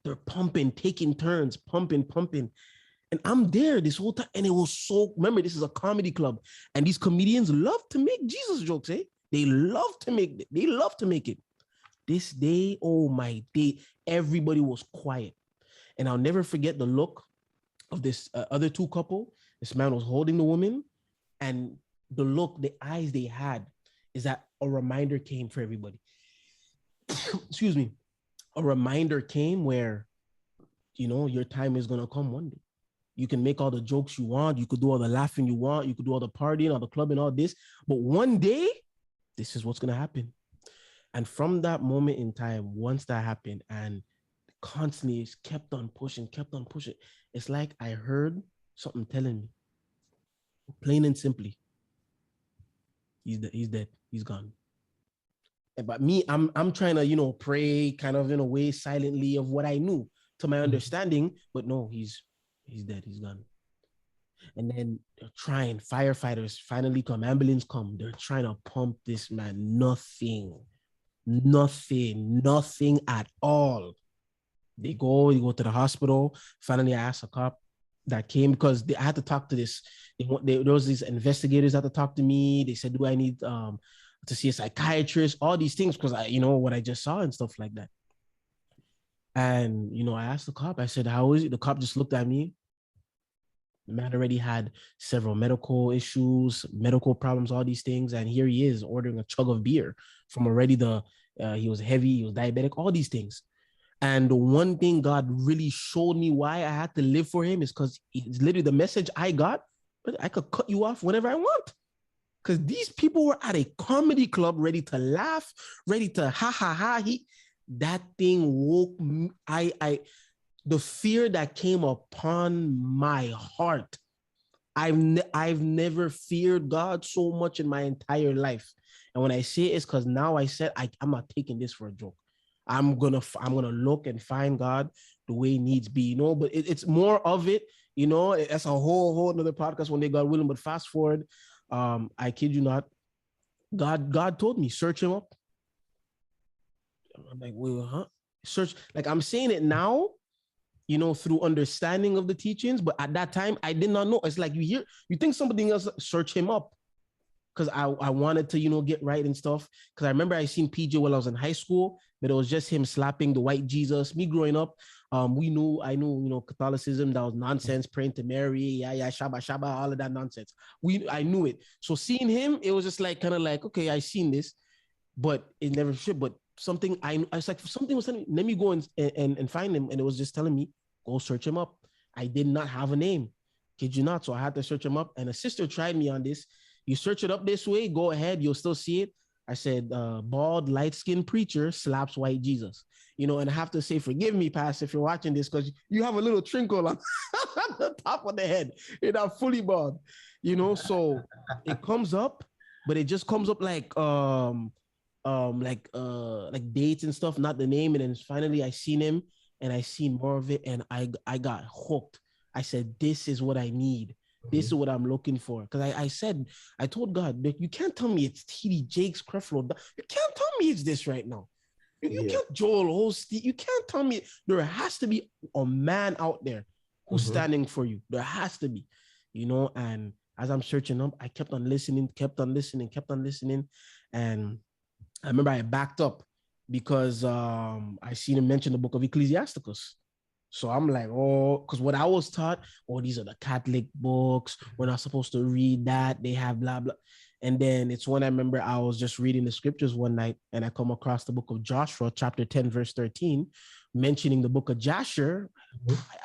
They're pumping, taking turns, pumping. And I'm there this whole time. And it was so, remember, this is a comedy club. And these comedians love to make Jesus jokes, eh? They love to make it. This day, oh my day, everybody was quiet. And I'll never forget the look of this other two couple. This man was holding the woman, and the look, the eyes they had is that a reminder came for everybody. Excuse me. A reminder came where, your time is going to come one day. You can make all the jokes you want. You could do all the laughing you want. You could do all the partying, all the clubbing, all this. But one day, this is what's going to happen. And from that moment in time, once that happened and constantly kept on pushing, it's like I heard something telling me, plain and simply, he's dead. He's gone. But me, I'm trying to, pray kind of in a way silently of what I knew to my understanding, but no, he's dead. He's gone. And then they're trying, firefighters finally come, ambulance come. They're trying to pump this man. Nothing at all. They go to the hospital. Finally, I asked a cop that came because I had to talk to this. There was these investigators that had to talk to me. They said, do I need to see a psychiatrist? All these things because what I just saw and stuff like that. And, I asked the cop, I said, how is it? The cop just looked at me. The man already had several medical issues, medical problems, all these things. And here he is ordering a chug of beer from already he was heavy, he was diabetic, all these things. And the one thing God really showed me why I had to live for him is because it's literally the message I got, but I could cut you off whenever I want. Because these people were at a comedy club ready to laugh, ready to ha. That thing woke me. The fear that came upon my heart, I've never feared God so much in my entire life. And when I say it's because now I said I'm not taking this for a joke. I'm gonna look and find God the way it needs be, But it's more of it, It's a whole another podcast one day, God willing. But fast forward, I kid you not, God told me search him up. I'm like, well, huh? Search, like I'm saying it now, through understanding of the teachings. But at that time, I did not know. It's like you think somebody else, search him up. Because I wanted to, get right and stuff. Because I remember I seen PJ while I was in high school, but it was just him slapping the white Jesus. Me growing up, I knew, Catholicism, that was nonsense, praying to Mary, yeah, Shabba, all of that nonsense. I knew it. So seeing him, it was just like, kind of like, okay, I seen this, but it never should. But something, I was like, something was telling me, let me go and find him. And it was just telling me, go search him up. I did not have a name. Kid you not. So I had to search him up. And a sister tried me on this. You search it up this way, go ahead, you'll still see it. I said, bald, light-skinned preacher slaps white Jesus. And I have to say, forgive me, Pastor, if you're watching this, because you have a little trinkle on the top of the head. You're not fully bald, so it comes up, but it just comes up like dates and stuff, not the name. And then finally I seen him and I seen more of it, and I got hooked. I said, this is what I need. This is what I'm looking for. Because I told God, you can't tell me it's TD Jakes, Creflo. You can't tell me it's this right now. You can't Joel Osteen. You can't tell me. There has to be a man out there who's standing for you. There has to be, and as I'm searching up, I kept on listening. And I remember I backed up because I seen him mention the book of Ecclesiasticus. So I'm like, because what I was taught, these are the Catholic books. We're not supposed to read that. They have blah, blah. And then it's when I remember I was just reading the scriptures one night and I come across the book of Joshua, chapter 10, verse 13, mentioning the book of Jasher.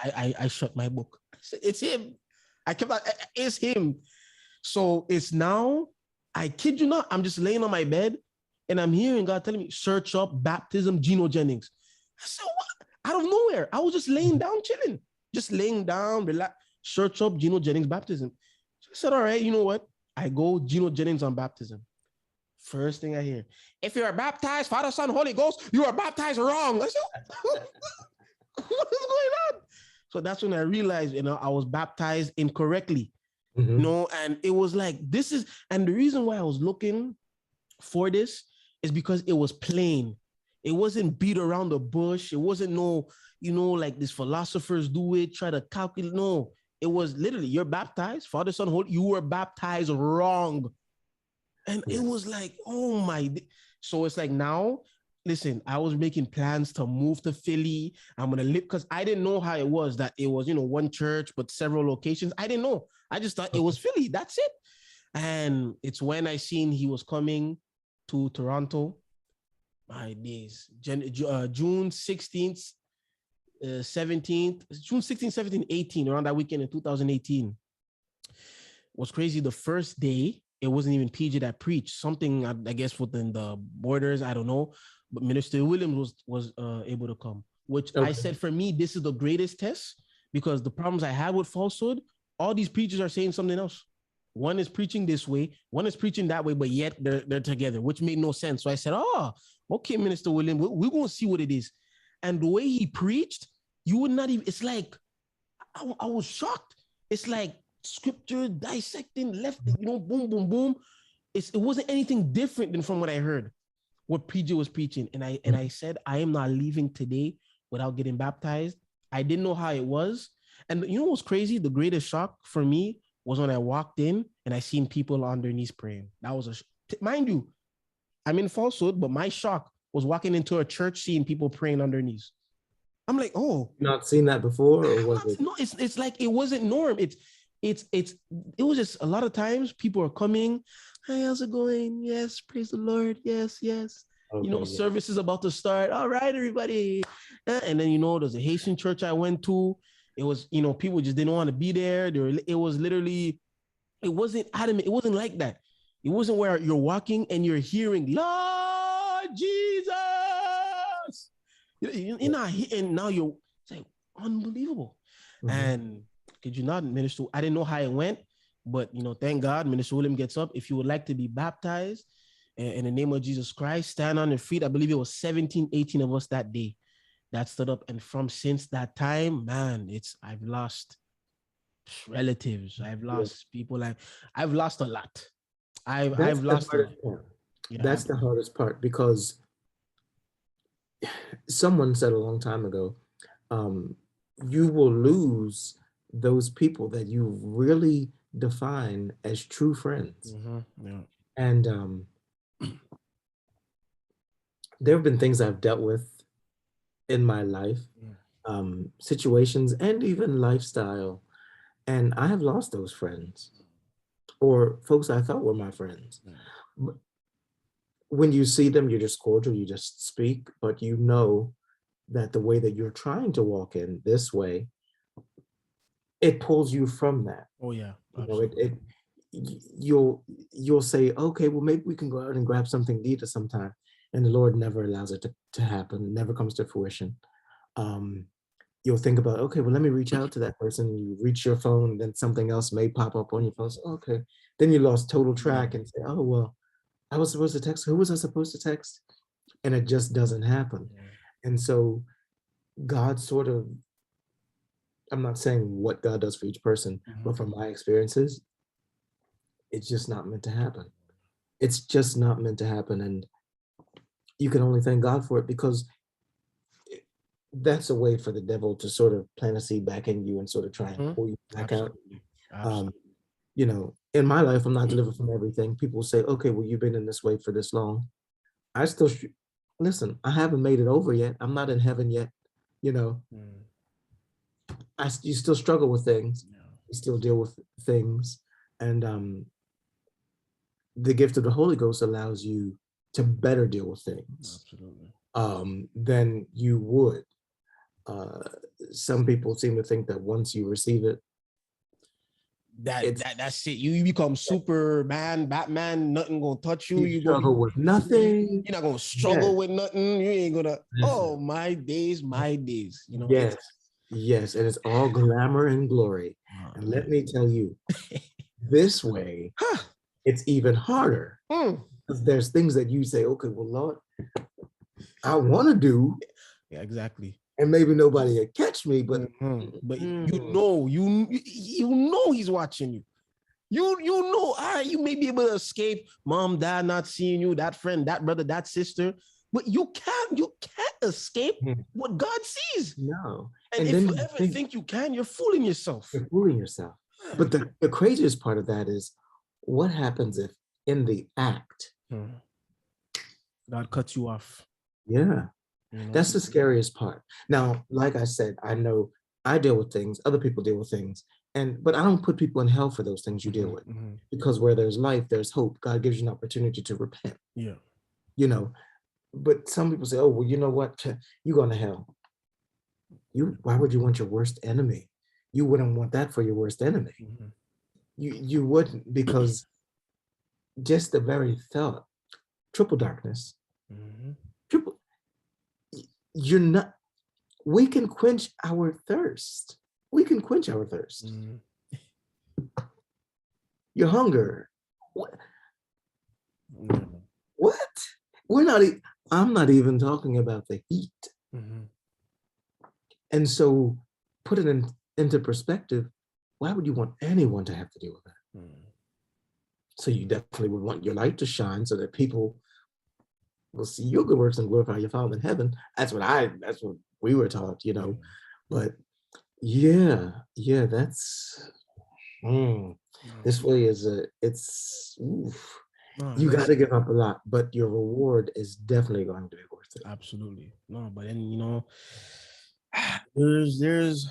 I shut my book. It's him. I kept on, it's him. So it's now, I kid you not, I'm just laying on my bed and I'm hearing God telling me, search up baptism, Geno Jennings. I said, what? Out of nowhere, I was just laying down, chilling, just laying down, relax, search up Geno Jennings baptism. So I said, all right, you know what? I go Geno Jennings on baptism. First thing I hear, if you are baptized, Father, Son, Holy Ghost, you are baptized wrong. I said, what is going on? So that's when I realized, I was baptized incorrectly, and it was like, and the reason why I was looking for this is because it was plain. It wasn't beat around the bush. It wasn't like these philosophers do it, try to calculate. No, it was literally, you're baptized, Father, Son, Holy, you were baptized wrong. And it was like, oh my. So it's like now, listen, I was making plans to move to Philly. I'm going to live, because I didn't know how it was, that it was, one church, but several locations. I didn't know. I just thought it was Philly. That's it. And it's when I seen he was coming to Toronto. My days, June 16th, 17th, June 16, 17, 18, around that weekend in 2018. What's crazy, the first day, it wasn't even PJ that preached. Something, I guess, within the borders, I don't know. But Minister Williams was able to come, which I said, for me, this is the greatest test, because the problems I had with falsehood, all these preachers are saying something else. One is preaching this way, one is preaching that way, but yet they're together, which made no sense. So I said, oh, okay, Minister William, we're going to see what it is. And the way he preached, you would not even, it's like, I was shocked. It's like scripture dissecting left, boom, boom, boom. It wasn't anything different than from what I heard, what PJ was preaching. And I said, I am not leaving today without getting baptized. I didn't know how it was. And you know what's crazy? The greatest shock for me was when I walked in and I seen people on their knees praying. That was mind you, I'm in falsehood, but my shock was walking into a church, seeing people praying on their knees. I'm like, oh, not seen that before, or was it? No, it's like it wasn't norm. It was just a lot of times people are coming. Hi, how's it going? Yes, praise the Lord. Yes, yes. Okay, service is about to start. All right, everybody. And then there's a Haitian church I went to. It was, people just didn't want to be there. It was literally, it wasn't adamant. It wasn't like that. It wasn't where you're walking and you're hearing, Lord Jesus. You're not hitting, now it's like unbelievable. And could you not, Minister? I didn't know how it went, but thank God, Minister William gets up. If you would like to be baptized in the name of Jesus Christ, stand on your feet. I believe it was 17, 18 of us that day that stood up. And since that time, man, I've lost relatives. I've lost people. I've lost a lot. I've lost a lot. That's the hardest part, because someone said a long time ago, you will lose those people that you really define as true friends. And there have been things I've dealt with in my life, situations and even lifestyle, and I have lost those friends, or folks I thought were my friends. When you see them, you're just cordial, you just speak, but you know that the way that you're trying to walk in this way, it pulls you from that. Oh yeah, you'll say, okay, well, maybe we can go out and grab something to eat at some time, and the Lord never allows it to happen. It never comes to fruition. You'll think about, okay, well, let me reach out to that person. You reach your phone, and then something else may pop up on your phone. So, okay, then you lost total track and say, oh well, I was supposed to text. Who was I supposed to text? And it just doesn't happen. And so God sort of, I'm not saying what God does for each person, but from my experiences, it's just not meant to happen. It's just not meant to happen. And you can only thank God for it, because that's a way for the devil to sort of plant a seed back in you and sort of try and pull you back out. In my life, I'm not delivered from everything. People say, okay, well, you've been in this way for this long. I still, listen, I haven't made it over yet. I'm not in heaven yet. You still struggle with things. You still deal with things. And the gift of the Holy Ghost allows you to better deal with things than you would. Some people seem to think that once you receive it, that's it. You become Superman, Batman. Nothing gonna touch you. You struggle with nothing. You're not gonna struggle with nothing. You ain't gonna. Oh, my days. Yes, and it's all glamour and glory. And let me tell you, this way, it's even harder. Because there's things that you say, okay, well, Lord, I want to do. Yeah, exactly. And maybe nobody will catch me, but you know he's watching you. You know, all right, you may be able to escape mom, dad not seeing you, that friend, that brother, that sister, but you can't escape what God sees. No. And if you ever think you can, you're fooling yourself. You're fooling yourself. But the craziest part of that is, what happens if in the act God cuts you off? Yeah. That's the scariest part. Now, like I said, I know I deal with things, other people deal with things, but I don't put people in hell for those things you deal with, because where there's life, there's hope. God gives you an opportunity to repent. But some people say, oh, well, you know what? You're going to hell. Why would you want your worst enemy? You wouldn't want that for your worst enemy. Mm-hmm. You wouldn't, because just the very thought, triple darkness, Mm-hmm. triple, you're not, we can quench our thirst. We can quench our thirst. Mm-hmm. Your hunger. What? Mm-hmm. What? We're not, I'm not even talking about the heat. Mm-hmm. And so put it into perspective, why would you want anyone to have to deal with that? Mm-hmm. So you definitely would want your light to shine so that people will see your good works and glorify your Father in heaven. That's what we were taught, you know. But yeah, that's this way is oof. No, You got to listen. give up a lot, but your reward is definitely going to be worth it. Absolutely. No, but then, there's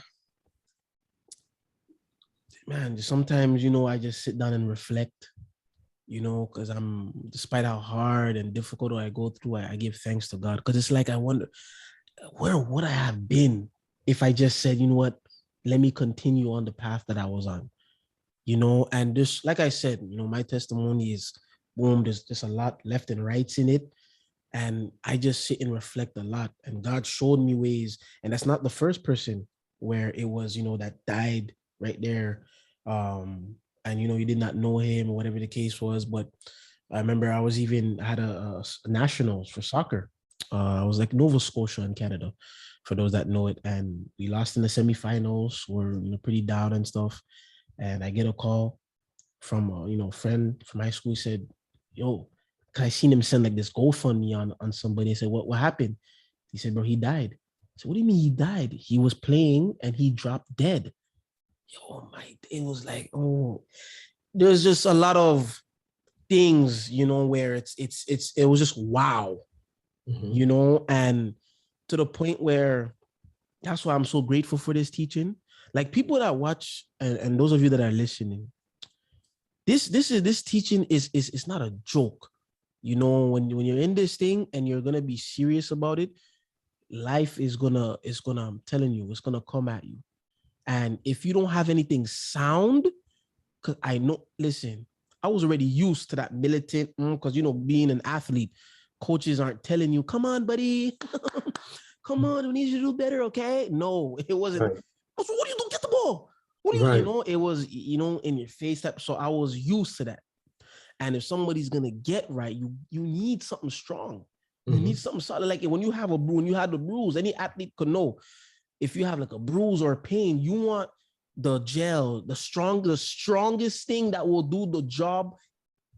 man, sometimes, I just sit down and reflect, because despite how hard and difficult I go through, I give thanks to God. Because it's like, I wonder, where would I have been if I just said, you know what, let me continue on the path that I was on, and just, like I said, my testimony is, boom, there's a lot left and rights in it. And I just sit and reflect a lot. And God showed me ways. And that's not the first person where it was, that died right there. And, you did not know him or whatever the case was. But I remember I had a nationals for soccer. I was like Nova Scotia in Canada, for those that know it. And we lost in the semifinals. We're pretty down and stuff. And I get a call from a friend from high school. He said, yo, I seen him send like this GoFundMe on somebody. I said, what happened? He said, bro, he died. I said, what do you mean he died? He was playing and he dropped dead. Yo, it was like, oh, there's just a lot of things, where it was just wow, and to the point where that's why I'm so grateful for this teaching. Like, people that watch, and those of you that are listening, this teaching is not a joke. When you're in this thing and you're gonna be serious about it, life is gonna, I'm telling you, it's gonna come at you. And if you don't have anything sound, because I know, listen, I was already used to that militant, because being an athlete, coaches aren't telling you, come on, buddy, come on, we need you to do better, okay? No, it wasn't. Right. So what do you do? Get the ball. What do you, Right. it was, in your face. So I was used to that. And if somebody's gonna get right, you need something strong. You need something solid. Like when you had the bruise, any athlete could know. If you have like a bruise or a pain, you want the gel, the strongest thing that will do the job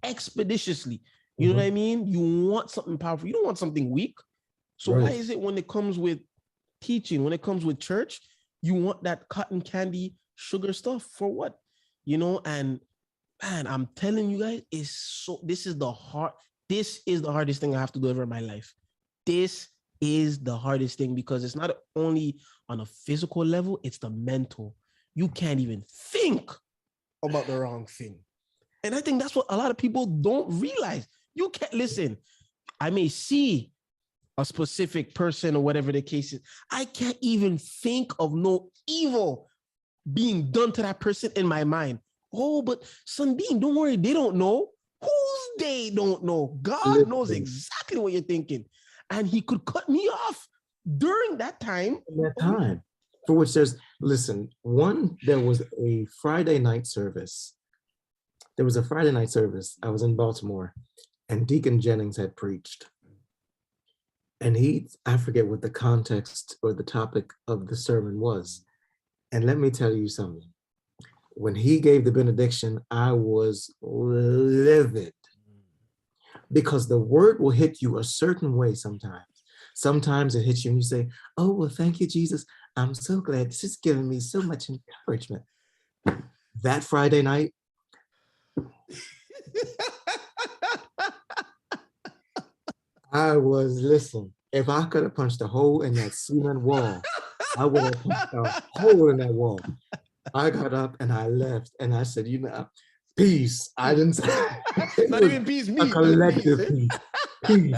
expeditiously. You know what I mean? You want something powerful. You don't want something weak. So why is it when it comes with teaching, when it comes with church, you want that cotton candy sugar stuff for what? And man, I'm telling you guys, this is the hardest thing I have to do ever in my life. This is the hardest thing, because it's not only on a physical level, it's the mental. You can't even think about the wrong thing. And I think that's what a lot of people don't realize. You can't listen. I may see a specific person or whatever the case is. I can't even think of no evil being done to that person in my mind. Oh, but Sundin, don't worry, they don't know. Who's they don't know? God knows exactly what you're thinking. And he could cut me off during that time. For which there was a Friday night service. There was a Friday night service. I was in Baltimore, and Deacon Jennings had preached. And I forget what the context or the topic of the sermon was. And let me tell you something. When he gave the benediction, I was livid, because the word will hit you a certain way sometimes. Sometimes it hits you and you say, oh, well, thank you, Jesus. I'm so glad. This is giving me so much encouragement. That Friday night, listen, if I could have punched a hole in that cement wall, I would have punched a hole in that wall. I got up and I left, and I said, peace. I didn't say not even peace, me. a collective peace. Please.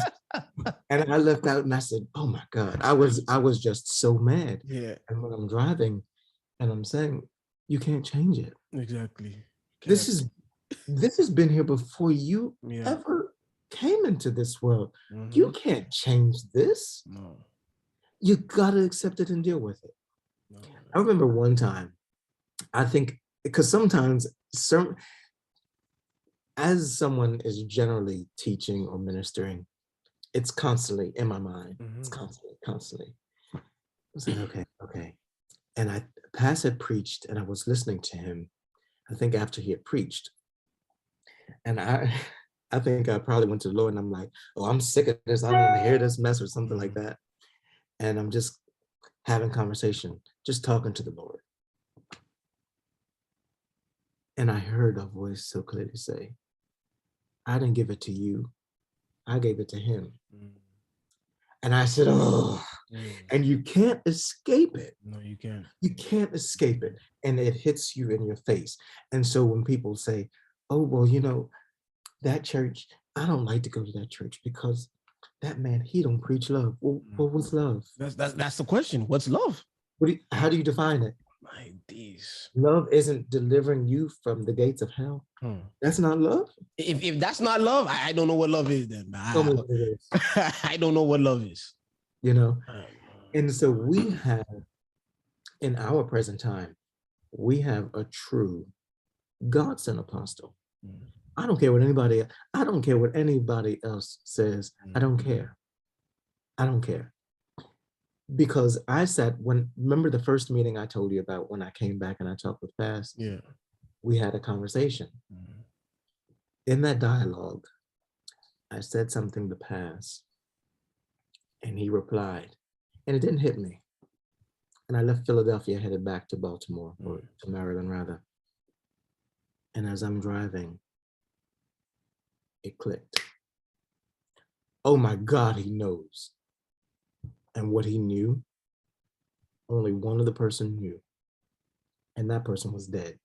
And I left out and I said, oh my God, I was just so mad. Yeah. And when I'm driving and I'm saying, you can't change it. Exactly. This has been here before you Yeah. ever came into this world. Mhm. You can't change this. No. You gotta accept it and deal with it. No. I remember one time, I think, because sometimes as someone is generally teaching or ministering, it's constantly in my mind. It's constantly. I was like, okay. And Pastor had preached and I was listening to him, I think after he had preached. And I think I probably went to the Lord and I'm like, oh, I'm sick of this. I don't want to hear this mess or something like that. And I'm just having conversation, just talking to the Lord. And I heard a voice so clearly say, I didn't give it to you. I gave it to him. And I said, oh, and you can't escape it. No, you can't. You can't escape it. And it hits you in your face. And so when people say, oh, well, you know, that church, I don't like to go to that church because that man, he don't preach love. Well, what was love? That's the question. What's love? How do you define it? My days. Love isn't delivering you from the gates of hell. That's not love. If that's not love, I don't know what love is then. Tell me what it is. I don't know what love is. You know? And so we have, in our present time, we have a true God-sent apostle. I don't care what anybody else says. I don't care. I don't care. Because remember the first meeting I told you about when I came back and I talked with Past? Yeah. We had a conversation. In that dialogue, I said something to Past, and he replied, and it didn't hit me. And I left Philadelphia, headed back to Baltimore, or to Maryland rather. And as I'm driving, it clicked. Oh my God, he knows. And what he knew, only one other person knew. And that person was dead.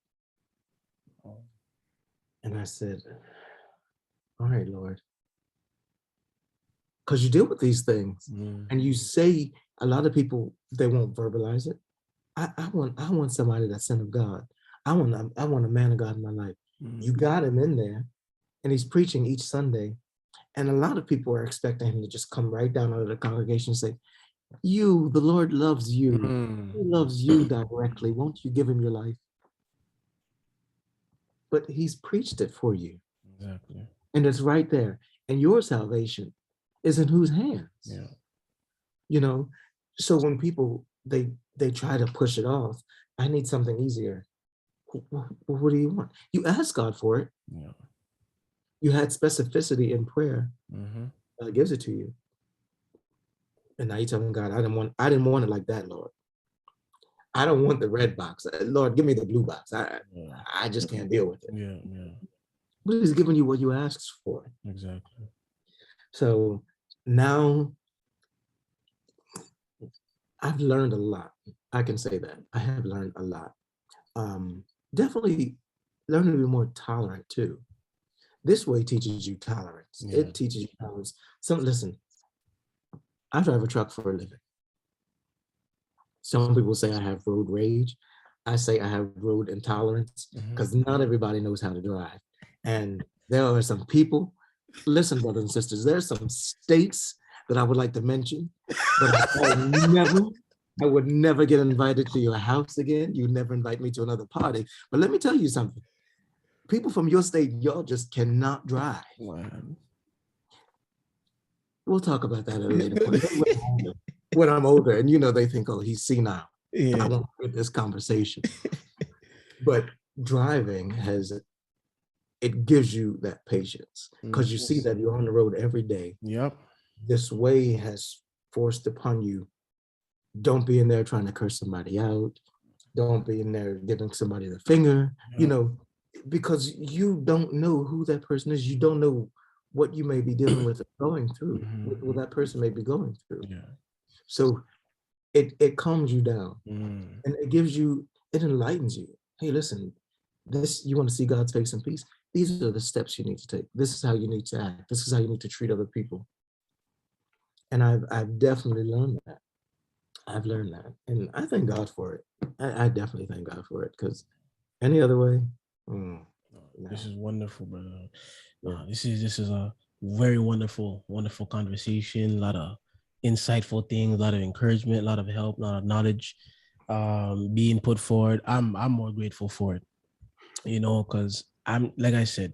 And I said, all right, Lord. Because you deal with these things. And you say, a lot of people, they won't verbalize it. I want somebody that's sent of God. I want a man of God in my life. You got him in there, and he's preaching each Sunday. And a lot of people are expecting him to just come right down out of the congregation and say, the Lord loves you. He loves you directly. Won't you give him your life? But he's preached it for you. Exactly. And it's right there. And your salvation is in whose hands? Yeah. You know, so when people, they try to push it off, I need something easier. What do you want? You ask God for it. Yeah. You had specificity in prayer. God gives it to you. And now you're telling God, I didn't want it like that, Lord. I don't want the red box. Lord, give me the blue box. I just can't deal with it. Yeah. But he's giving you what you asked for. Exactly. So now I've learned a lot. I can say that. I have learned a lot. Definitely learn to be more tolerant too. This way teaches you tolerance. Yeah. It teaches you tolerance. So listen, I drive a truck for a living. Some people say I have road rage. I say I have road intolerance because not everybody knows how to drive. And there are some people, listen, brothers and sisters, there's some states that I would like to mention, but I would never get invited to your house again. You never invite me to another party. But let me tell you something. People from your state, y'all just cannot drive. Wow. We'll talk about that at a later point. When I'm older, and they think, oh, he's senile. Yeah. I won't get this conversation. But driving it gives you that patience because you see that you're on the road every day. Yep. This way has forced upon you. Don't be in there trying to curse somebody out. Don't be in there giving somebody the finger, because you don't know who that person is. You don't know what you may be dealing with or going through, what that person may be going through. Yeah. So it calms you down and it enlightens you. Hey, listen, you want to see God's face and peace? These are the steps you need to take. This is how you need to act. This is how you need to treat other people. And I've definitely learned that. I've learned that. And I thank God for it. I definitely thank God for it, because any other way, no. This is wonderful, brother. Yeah. This is a very wonderful conversation. A lot of insightful things, a lot of encouragement, a lot of help, a lot of knowledge being put forward. I'm more grateful for it, because I'm, like I said,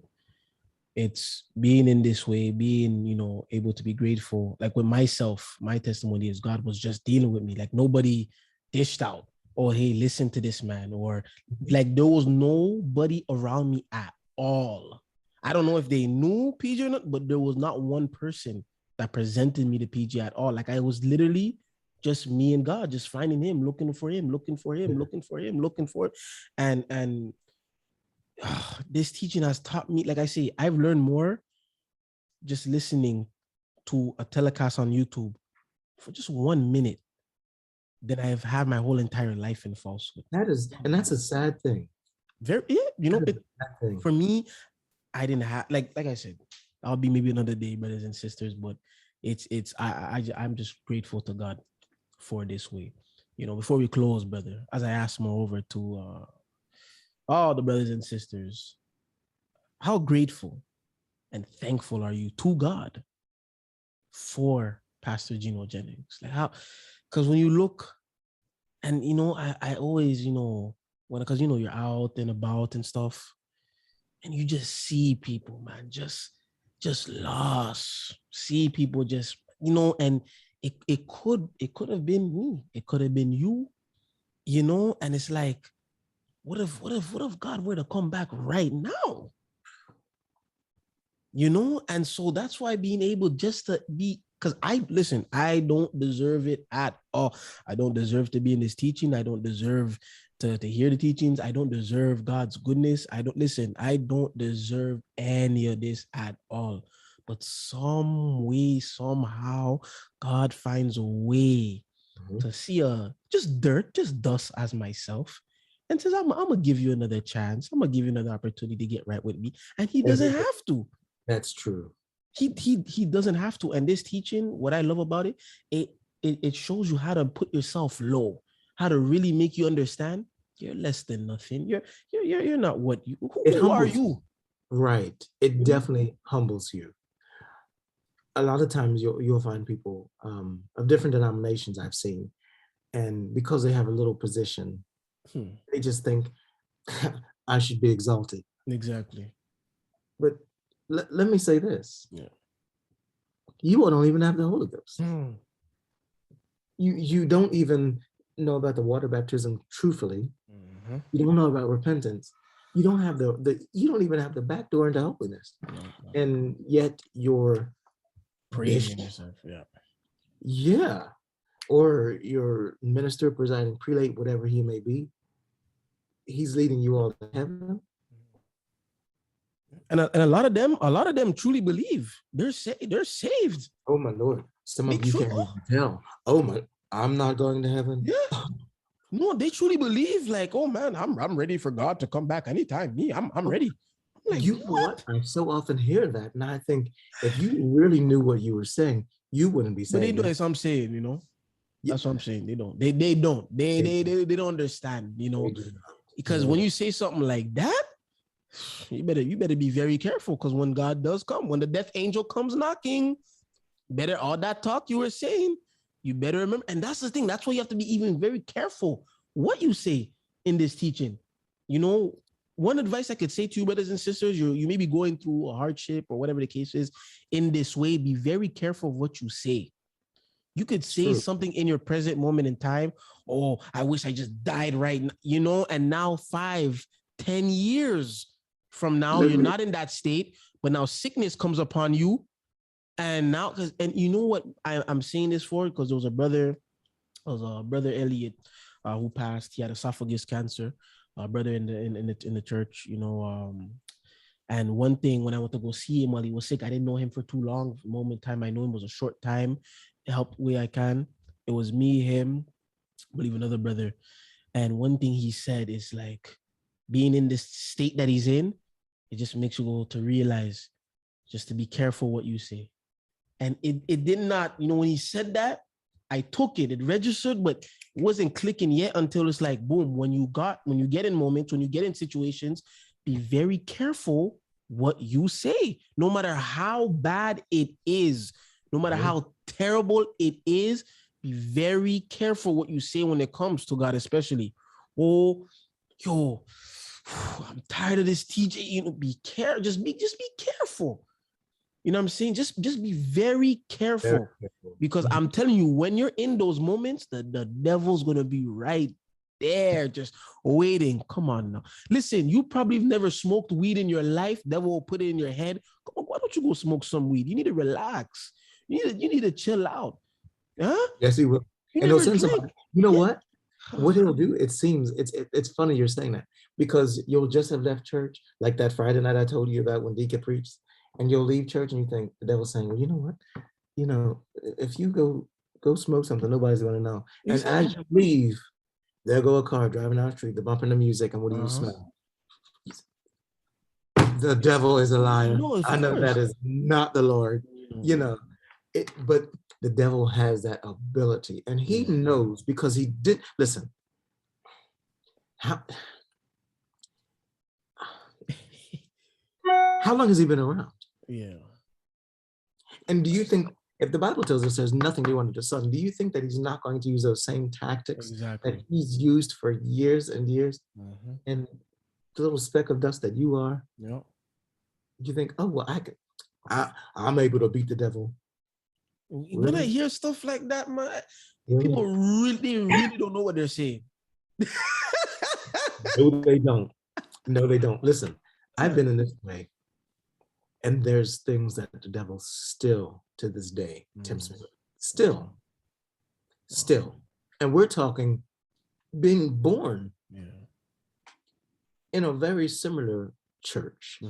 it's being in this way, being, able to be grateful. Like with myself, my testimony is God was just dealing with me. Like nobody dished out, or hey, listen to this man, or like there was nobody around me at all. I don't know if they knew PJ or not, but there was not one person that presented me to PJ at all. Like I was literally just me and God, just finding him, looking for him, looking for him, looking for him, looking for it. And this teaching has taught me, like I say, I've learned more just listening to a telecast on YouTube for just 1 minute than I've had my whole entire life in falsehood. That's a sad thing. Very, for me, I didn't have, like I said, I'll be maybe another day, brothers and sisters, but I'm just grateful to God for this way. Before we close, brother, as I ask moreover to all the brothers and sisters, how grateful and thankful are you to God for Pastor Gino Jennings? Like how, because when you look, and I always, because you're out and about and stuff, and you just see people, man, just lost. See people just, and it could have been me, it could have been you, and it's like, what if God were to come back right now? And so that's why being able just to be, because I don't deserve it at all. I don't deserve to be in this teaching. I don't deserve to hear the teachings. I don't deserve God's goodness. I don't deserve any of this at all. But some way, somehow, God finds a way to see just dust as myself, and says, I'm gonna give you another chance. I'm gonna give you another opportunity to get right with me. And he doesn't have to. That's true. He doesn't have to. And this teaching, what I love about it, it shows you how to put yourself low, how to really make you understand you're less than nothing. You're not what you. Who are you? Right. It definitely humbles you. A lot of times you'll find people of different denominations I've seen, and because they have a little position, they just think I should be exalted. Exactly. But let me say this. Yeah. You don't even have the Holy Ghost. You don't even know about the water baptism truthfully. You don't know about repentance. You don't have you don't even have the back door into holiness. And yet you're praising yourself. Yeah. Or your minister, presiding prelate, whatever he may be, he's leading you all to heaven. And a lot of them truly believe they're saved. Oh my Lord! Some of you can't even tell. Oh my, I'm not going to heaven. Yeah. No, they truly believe, like, oh man, I'm ready for God to come back anytime. Me, I'm ready. I'm like, what? I so often hear that, and I think if you really knew what you were saying, you wouldn't be saying. But they do, as I'm saying, that's what I'm saying. They don't. They don't understand, because when you say something like that, you better be very careful, because when God does come, when the death angel comes knocking, better all that talk you were saying, you better remember. And that's the thing. That's why you have to be even very careful what you say in this teaching. One advice I could say to you, brothers and sisters, you may be going through a hardship or whatever the case is in this way. Be very careful of what you say. You could say something in your present moment in time. Oh, I wish I just died right now, and now 5-10 years from now, you're not in that state, but now sickness comes upon you. And now, and you know what I'm saying this for? Because there was a brother Elliot who passed. He had esophagus cancer. Brother in the church, and one thing, when I went to go see him while he was sick, I didn't know him for too long. The moment in time I know him was a short time. To help the way I can. It was me, him, I believe another brother. And one thing he said is, like, being in this state that he's in, it just makes you go to realize just to be careful what you say. And it did not, when he said that, I took it, it registered, but it wasn't clicking yet until it's like, boom, when you get in moments, when you get in situations, be very careful what you say, no matter how bad it is, no matter how terrible it is, be very careful what you say when it comes to God, especially. Oh, yo, I'm tired of this, TJ. Be careful. Just be careful. You know what I'm saying? Just be very careful, because I'm telling you, when you're in those moments, the devil's gonna be right there, just waiting. Come on now. Listen, you probably never smoked weed in your life. Devil will put it in your head. Come on, why don't you go smoke some weed? You need to relax. You need to chill out. Huh? Yes, he will. You And he'll never send drink. somebody. You know what? What he'll do, it seems, it's funny you're saying that, because you'll just have left church, like that Friday night I told you about when Deacon preached, and you'll leave church and you think the devil's saying, well, you know what? If you go smoke something, nobody's gonna know. And as you leave, there go a car driving down the street, they're bumping the music, and what do you smell? The devil is a liar. No, I know that is not the Lord. But the devil has that ability, and he knows, because he did. Listen, how long has he been around? Yeah. And do you think, if the Bible tells us there's nothing new under the sun, do you think that he's not going to use those same tactics that he's used for years and years? And the little speck of dust that you are, you think, oh, well, I'm able to beat the devil. When I hear stuff like that, man, people really don't know what they're saying. No, they don't. No, they don't. Listen, I've been in this way, and there's things that the devil still, to this day, tempts me with. Still. And we're talking being born in a very similar church,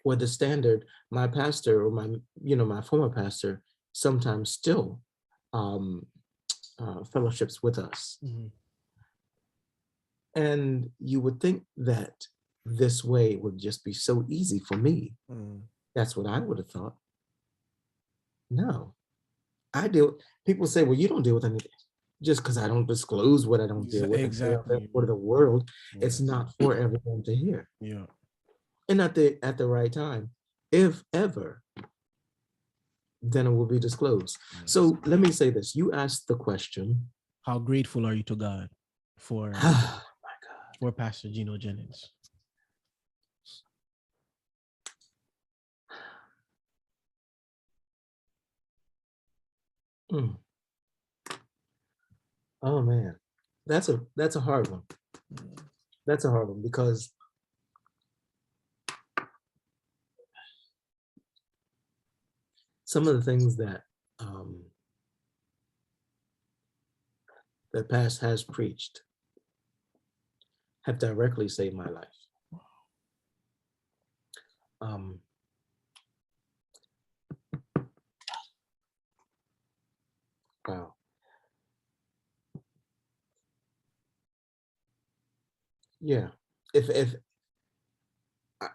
where the standard, my pastor, or my former pastor, sometimes still fellowships with us. And you would think that this way would just be so easy for me. That's what I would have thought. No, I deal. People say, well, you don't deal with anything. Just because I don't disclose what I don't deal with. Exactly. For the world, it's not for everyone to hear. And at the right time, if ever, then it will be disclosed. So let me say this. You asked the question, how grateful are you to God for for Pastor Gino Jennings? Oh man, that's a hard one. That's a hard one, because some of the things that that past has preached have directly saved my life. Wow. Yeah. If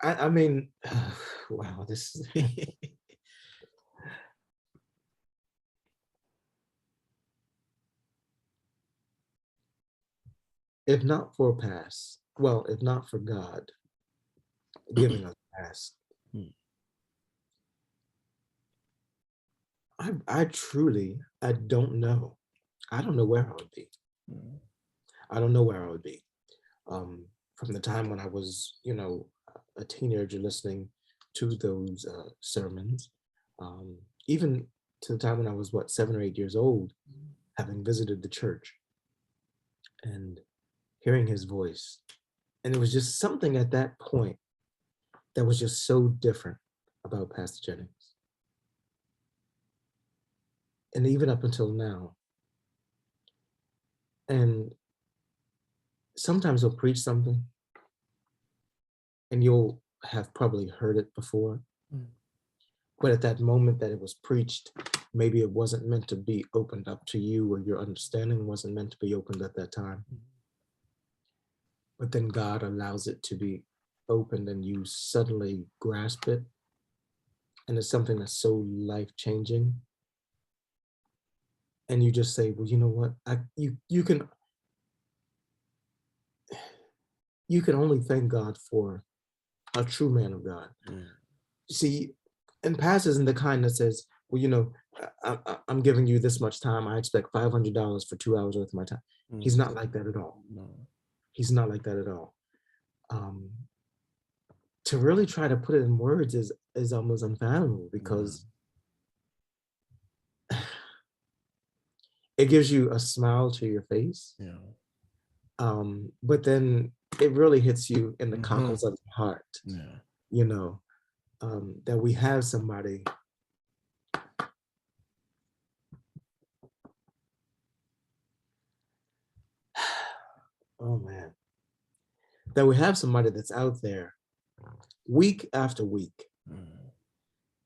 I mean, wow, this is if not for God giving us past, I truly, I don't know. I don't know where I would be. I don't know where I would be. From the time when I was, a teenager listening to those sermons, even to the time when I was, 7 or 8 years old, having visited the church and hearing his voice. And it was just something at that point that was just so different about Pastor Jennings. And even up until now. And sometimes he'll preach something and you'll have probably heard it before. But at that moment that it was preached, maybe it wasn't meant to be opened up to you, or your understanding wasn't meant to be opened at that time. But then God allows it to be opened and you suddenly grasp it and it's something that's so life-changing, and you just say, well, you know what, you can only thank God for a true man of God. See, and Pastor isn't the kind that says, well, you know, I'm giving you this much time, I expect $500 for 2 hours worth of my time. He's not like that at all. No. He's not like that at all. To really try to put it in words is almost unfathomable, because it gives you a smile to your face. But then it really hits you in the cockles of the heart. You know, that we have somebody oh man, that we have somebody that's out there week after week,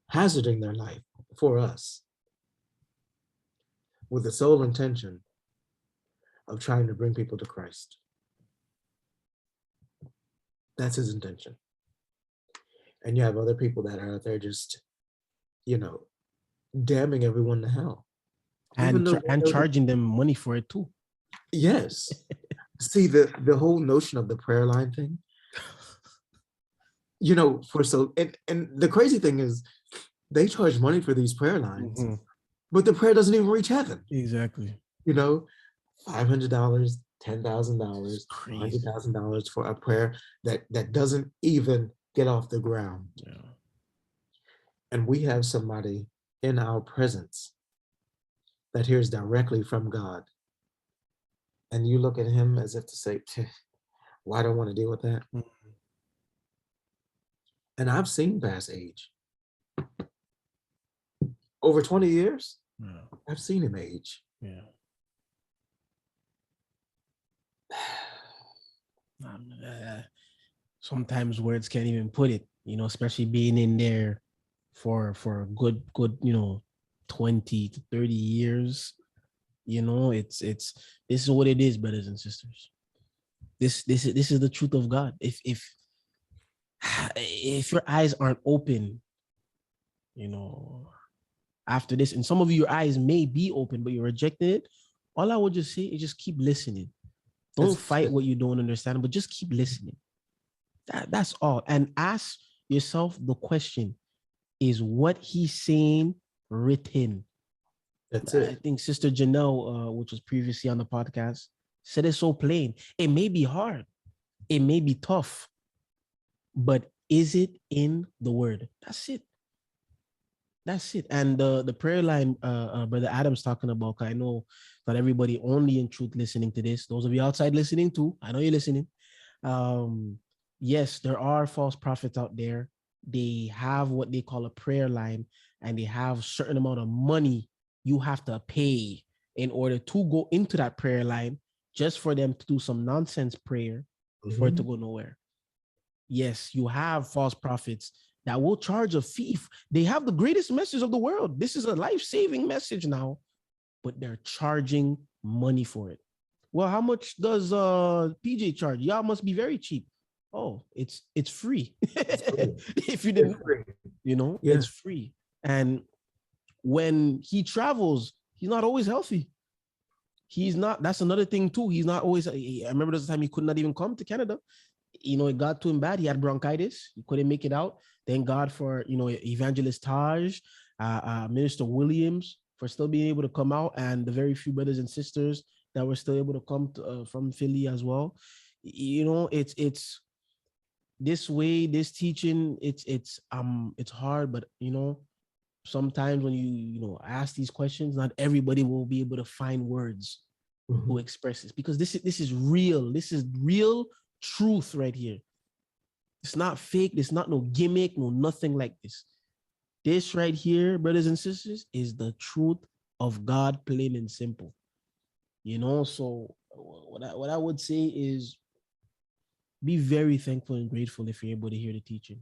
hazarding their life for us with the sole intention of trying to bring people to Christ. That's his intention. And you have other people that are out there just, you know, damning everyone to hell. And charging them money for it too. Yes. See, the whole notion of the prayer line thing, you know, and the crazy thing is they charge money for these prayer lines, but the prayer doesn't even reach heaven. Exactly. You know, $500, $10,000, $100,000 for a prayer that doesn't even get off the ground. And we have somebody in our presence that hears directly from God. And you look at him as if to say, well, I don't want to deal with that. And I've seen past age. Over 20 years, I've seen him age. Sometimes words can't even put it, you know, especially being in there for a good, you know, 20 to 30 years. You know, it's this is what it is, brothers and sisters. This is the truth of God. If your eyes aren't open, you know, after this, and some of your eyes may be open, but you're rejecting it, all I would just say is just keep listening. Don't fight what you don't understand, but just keep listening. That's all. And ask yourself the question, is what he's saying written? That's it. I think Sister Janelle, which was previously on the podcast, said it so plain. It may be hard. It may be tough. But is it in the word? That's it. That's it. And the prayer line, Brother Adam's talking about, I know not everybody only in truth listening to this. Those of you outside listening too, I know you're listening. Yes, there are false prophets out there. They have what they call a prayer line, and they have a certain amount of money you have to pay in order to go into that prayer line, just for them to do some nonsense prayer for it to go nowhere. Yes, you have false prophets that will charge a fee. They have the greatest message of the world. This is a life-saving message now, but they're charging money for it. Well, how much does PJ charge? Y'all must be very cheap. Oh, it's free. If you didn't, you know, it's free. And when he travels, he's not always healthy. He's not. That's another thing too. He's not always. I remember there's a time he could not even come to Canada. You know, it got to him bad. He had bronchitis. He couldn't make it out. Thank God for, you know, Evangelist Taj, Minister Williams, for still being able to come out, and the very few brothers and sisters that were still able to come to, from Philly as well. You know, it's this way, this teaching, it's hard, but you know, sometimes when you know ask these questions, not everybody will be able to find words to express this, because this is real. This is real truth right here. It's not fake. It's not no gimmick, no nothing like this. This right here, brothers and sisters, is the truth of God, plain and simple. You know, so what I would say is be very thankful and grateful if you're able to hear the teaching.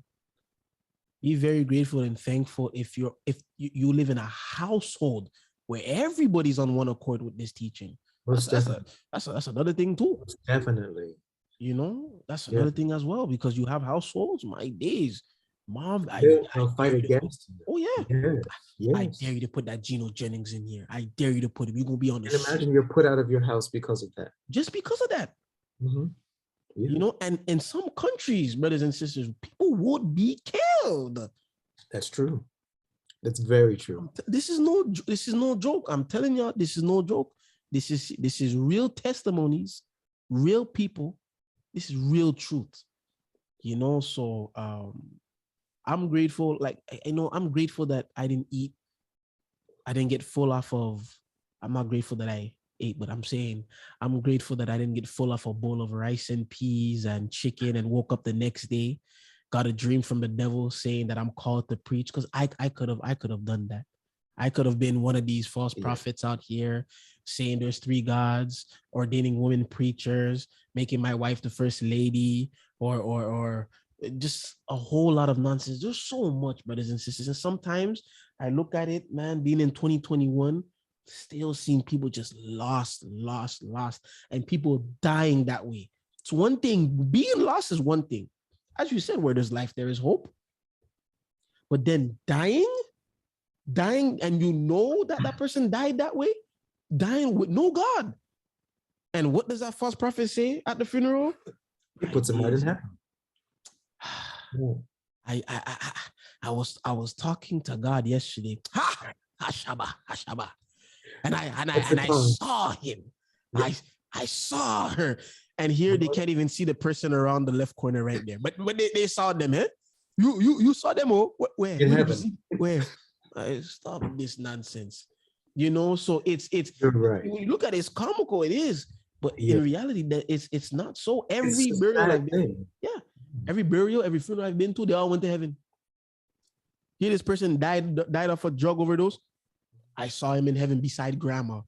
Be very grateful and thankful if you live in a household where everybody's on one accord with this teaching. That's another thing too. Definitely. You know, that's another thing as well, because you have households, my days, Mom, They'll dare fight you to, against oh yeah, you. Yes, I dare yes. you to put that Geno Jennings in here. I dare you to put it. We're gonna be on the And imagine you're put out of your house because of that. just because of that. Mm-hmm. Yeah. You know, and in some countries, brothers and sisters, people would be killed. That's true. That's very true. This is no joke. I'm telling y'all, this is no joke. This is real testimonies, real people. This is real truth. You know, so I'm grateful. Like I know I'm grateful that I didn't get full off of. I'm not grateful that I ate, but I'm saying I'm grateful that I didn't get full off a bowl of rice and peas and chicken and woke up the next day, got a dream from the devil saying that I'm called to preach. Because I could have done that. I could have been one of these false prophets out here saying there's 3 gods, ordaining women preachers, making my wife the first lady, or just a whole lot of nonsense. There's so much, brothers and sisters. And sometimes I look at it, man, being in 2021, still seeing people just lost, and people dying that way. It's one thing. Being lost is one thing. As you said, where there's life, there is hope. But then dying, and you know that that person died that way, dying with no God. And what does that false prophet say at the funeral? He puts him right in heaven. I was talking to God yesterday. Hashaba. And I saw him. I saw her. And here they can't even see the person around the left corner right there. But they saw them, eh? You saw them, oh? Where? In heaven. Where? Stop this nonsense. You know, so it's You're right. when you look at it, it's comical, it is. But in reality, that it's not so. Every burial I've been, every burial, every funeral I've been to, they all went to heaven. Here, this person died of a drug overdose. I saw him in heaven beside grandma.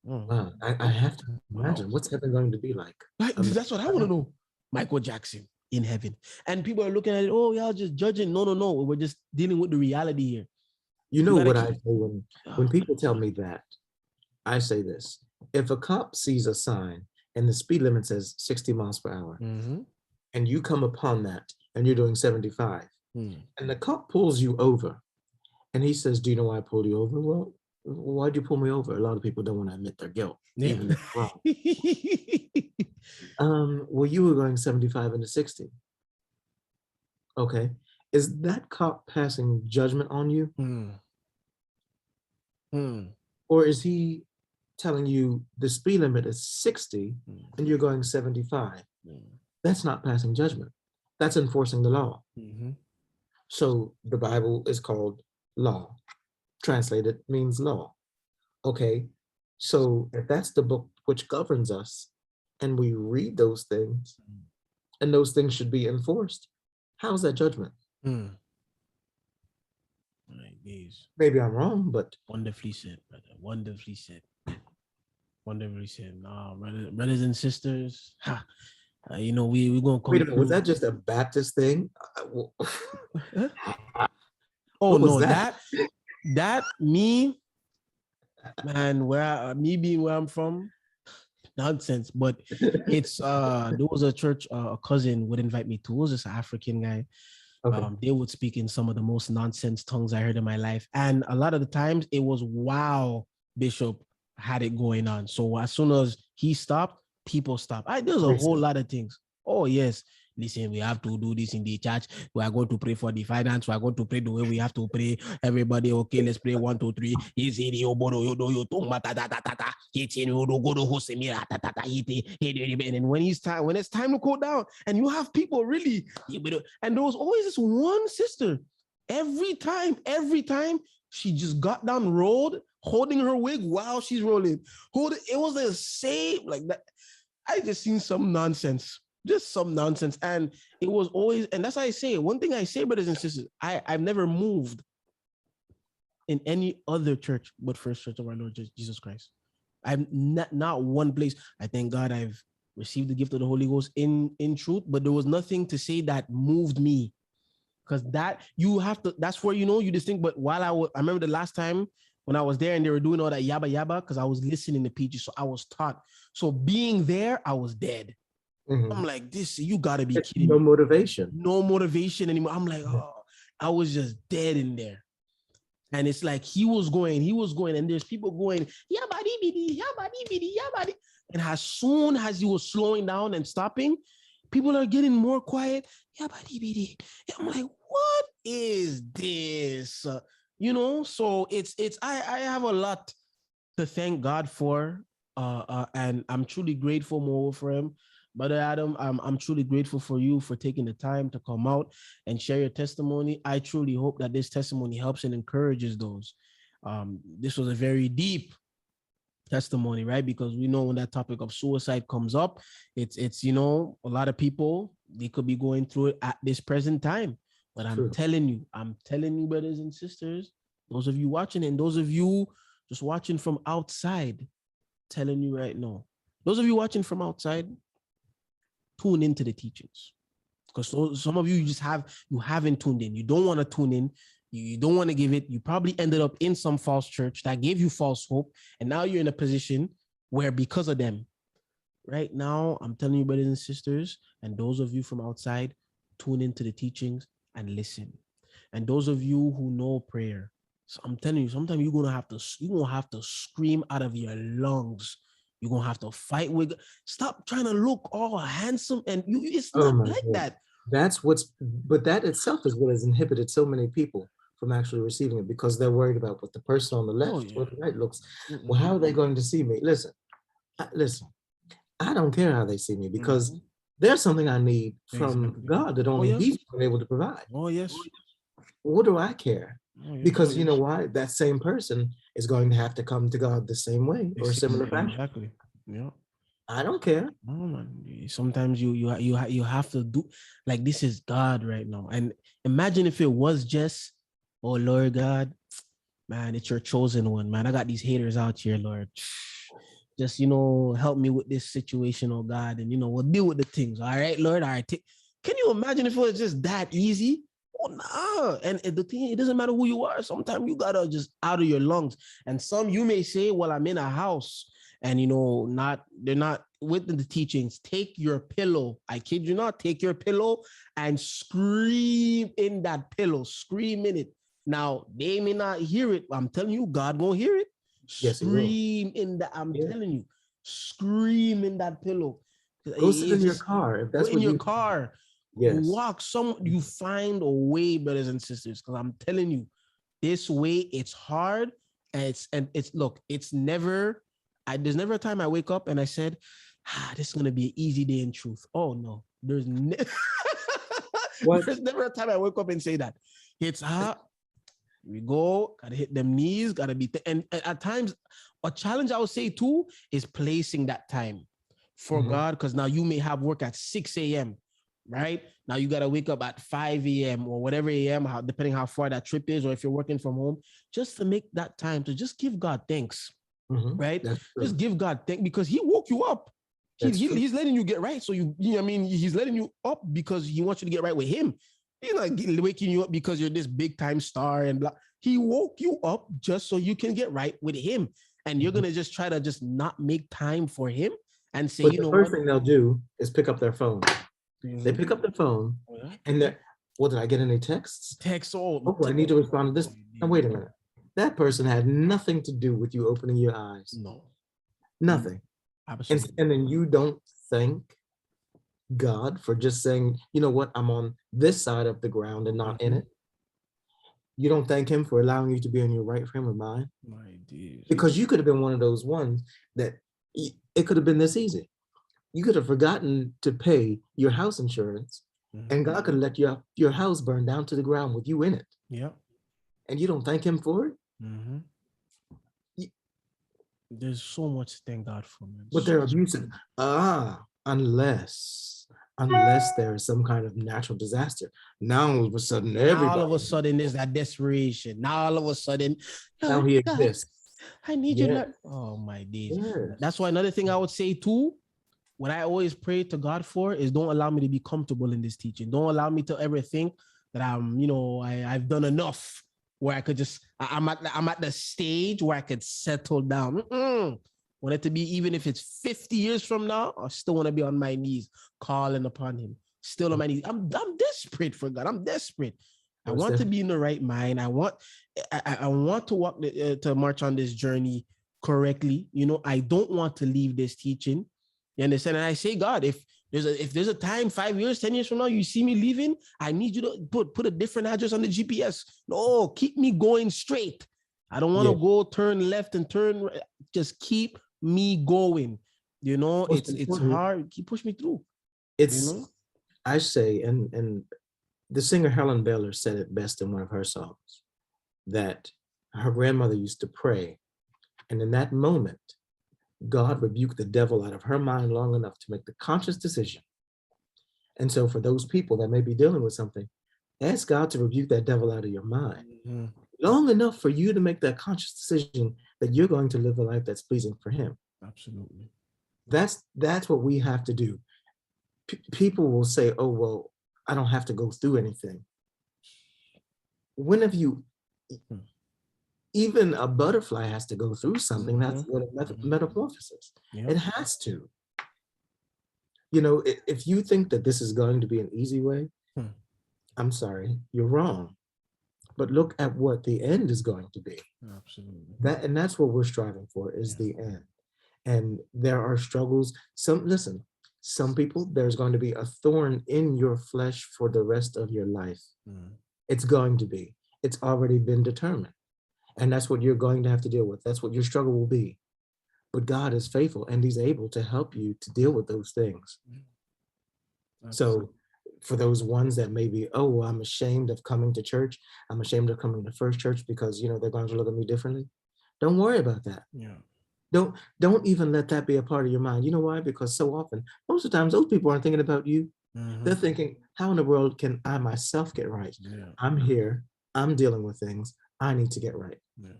Wow, I have to imagine what's heaven going to be like. That's what I want to know. Michael Jackson in heaven, and people are looking at it. Oh, y'all just judging. No. We're just dealing with the reality here. You know what I say when people tell me that? I say this: if a cop sees a sign and the speed limit says 60 miles per hour, and you come upon that and you're doing 75, and the cop pulls you over, and he says, "Do you know why I pulled you over?" Well, why'd you pull me over? A lot of people don't want to admit their guilt. Yeah. Well, you were going 75 into 60. Okay. Is that cop passing judgment on you? Or is he telling you the speed limit is 60 and you're going 75? That's not passing judgment. That's enforcing the law. So the Bible is called law. Translated means law. Okay. So if that's the book which governs us and we read those things and those things should be enforced, how's that judgment? Maybe I'm wrong, but wonderfully said, brother. Wonderfully said. No, brothers and sisters. You know, we're gonna come. Wait a minute, was that just a Baptist thing? Oh no, that me, man, me being where I'm from, nonsense. But it's there was a church a cousin would invite me to. It was just an African guy. Okay. They would speak in some of the most nonsense tongues I heard in my life. And a lot of the times it was wow, Bishop had it going on. So as soon as he stopped, people stopped. There's a whole lot of things. Oh, yes. Listen, we have to do this in the church. We are going to pray for the finance. We are going to pray the way we have to pray. Everybody, okay, let's pray 1, 2, 3. And then when it's time to go down, and you have people really, and there was always this one sister. Every time, she just got down, rolled, holding her wig while she's rolling. It was the same like that. I just seen some nonsense. Just some nonsense. And it was always, and that's why I say, one thing I say, brothers and sisters, I've never moved in any other church but First Church of our Lord Jesus Christ. I'm not one place. I thank God I've received the gift of the Holy Ghost in truth, but there was nothing to say that moved me. Because that, you have to, that's where, you just think, but while I remember the last time when I was there and they were doing all that yabba yabba, because I was listening to PG, so I was taught. So being there, I was dead. I'm like, this, you gotta be It's kidding no me. motivation. No motivation anymore. I'm like, oh, I was just dead in there. And it's like he was going, and there's people going, yabadi bidi, yabadi bidi, yabadi. And as soon as he was slowing down and stopping, people are getting more quiet. Yabadi bidi. I'm like, what is this? So I have a lot to thank God for. And I'm truly grateful more for him. Brother Adam, I'm truly grateful for you for taking the time to come out and share your testimony. I truly hope that this testimony helps and encourages those. This was a very deep testimony, right? Because we know when that topic of suicide comes up, it's a lot of people, they could be going through it at this present time. But I'm telling you, brothers and sisters, those of you watching and those of you just watching from outside, telling you right now, those of you watching from outside, tune into the teachings, because some of you haven't tuned in. You don't want to tune in. You don't want to give it. You probably ended up in some false church that gave you false hope, and now you're in a position where, because of them, right now, I'm telling you, brothers and sisters, and those of you from outside, tune into the teachings and listen. And those of you who know prayer, so I'm telling you, sometimes you're gonna have to scream out of your lungs. You're gonna have to fight with. Stop trying to look all handsome, and it's not like that. But that itself is what has inhibited so many people from actually receiving it, because they're worried about what the person on the left or the right looks. Well, how are they going to see me? Listen, I don't care how they see me, because there's something I need from God that only He's able to provide. Oh, yes. What do I care? Because you know why? That same person is going to have to come to God the same way or similar fashion. Exactly. Yeah. I don't care. Oh, man. Sometimes you have to do, like, this is God right now. And imagine if it was just, oh Lord God, man, it's your chosen one, man. I got these haters out here, Lord. Just help me with this situation, oh God, and we'll deal with the things. All right, Lord. All right. Can you imagine if it was just that easy? Oh no. And the thing, it doesn't matter who you are. Sometimes you gotta just out of your lungs. And some you may say, well, I'm in a house, and they're not with the teachings. Take your pillow. I kid you not, take your pillow and scream in that pillow. Scream in it. Now they may not hear it, but I'm telling you, God gonna hear it. Scream in that. I'm telling you, scream in that pillow. Go sit in your car. If that's what in your car. Yes. Walk you find a way, brothers and sisters, because I'm telling you, this way, it's hard, and it's never, there's never a time I wake up and I said, this is gonna be an easy day in truth. Oh no, there's there's never a time I wake up and say that. It's we go, gotta hit them knees, gotta be and at times a challenge I would say too is placing that time for God, because now you may have work at 6 a.m. right? Now you gotta wake up at 5 a.m. or whatever a.m., depending how far that trip is, or if you're working from home, just to make that time to just give God thanks, right? Just give God thanks, because He woke you up. He's letting you get right. So He's letting you up because He wants you to get right with Him. He's not waking you up because you're this big time star and blah. He woke you up just so you can get right with Him. And you're gonna just try to just not make time for Him and say, the first thing they'll do is pick up their phone. They pick up the phone and they're, well, did I get any texts? I need to respond to this. Now, wait a minute. That person had nothing to do with you opening your eyes. No. Nothing. Absolutely. And then you don't thank God for just saying, you know what, I'm on this side of the ground and not in it. You don't thank Him for allowing you to be in your right frame of mind. My dear. Because you could have been one of those ones that it could have been this easy. You could have forgotten to pay your house insurance, and God could have let your house burn down to the ground with you in it. Yeah. And you don't thank Him for it? There's so much to thank God for, man. But they're abusive. Unless there is some kind of natural disaster. Now all of a sudden, there's that desperation. Now all of a sudden, now He exists. I need you to. Oh my days. Yes. That's why another thing I would say too, what I always pray to God for is, don't allow me to be comfortable in this teaching. Don't allow me to ever think that I've done enough where I could just, I'm at the stage where I could settle down. Want it to be, even if it's 50 years from now, I still want to be on my knees, calling upon him. Still on my knees. I'm desperate for God. I'm desperate. I want to be in the right mind. I want to walk to march on this journey correctly. I don't want to leave this teaching. You understand? And I say, God, if there's a time, 5 years, 10 years from now, you see me leaving, I need you to put a different address on the GPS. No, keep me going straight. I don't want to go turn left and turn right. Just keep me going. It's hard. Keep pushing me through. I say, and the singer Helen Baylor said it best in one of her songs, that her grandmother used to pray, and in that moment, God rebuked the devil out of her mind long enough to make the conscious decision. And so for those people that may be dealing with something, ask God to rebuke that devil out of your mind long enough for you to make that conscious decision that you're going to live a life that's pleasing for him. Absolutely. That's what we have to do. People will say, oh, well, I don't have to go through anything. When have you, even a butterfly has to go through something. That's what a metamorphosis. Yep. It has to. If you think that this is going to be an easy way, I'm sorry, you're wrong. But look at what the end is going to be. Absolutely. That's what we're striving for, is the end. And there are struggles. Some people, there's going to be a thorn in your flesh for the rest of your life. It's going to be. It's already been determined. And that's what you're going to have to deal with. That's what your struggle will be. But God is faithful, and he's able to help you to deal with those things. So for those ones that may be, oh, I'm ashamed of coming to church. I'm ashamed of coming to First Church because, they're going to look at me differently. Don't worry about that. Yeah. Don't even let that be a part of your mind. You know why? Because so often, most of the times, those people aren't thinking about you. They're thinking, how in the world can I myself get right? Yeah. I'm here. I'm dealing with things. I need to get right. Yeah.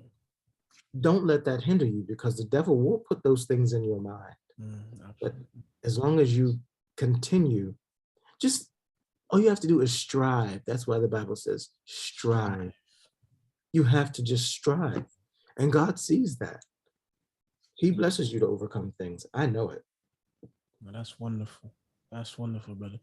Don't let that hinder you, because the devil will put those things in your mind. But as long as you continue, just all you have to do is strive. That's why the Bible says strive. You have to just strive. And God sees that. He blesses you to overcome things. I know it. Well, that's wonderful. That's wonderful, brother.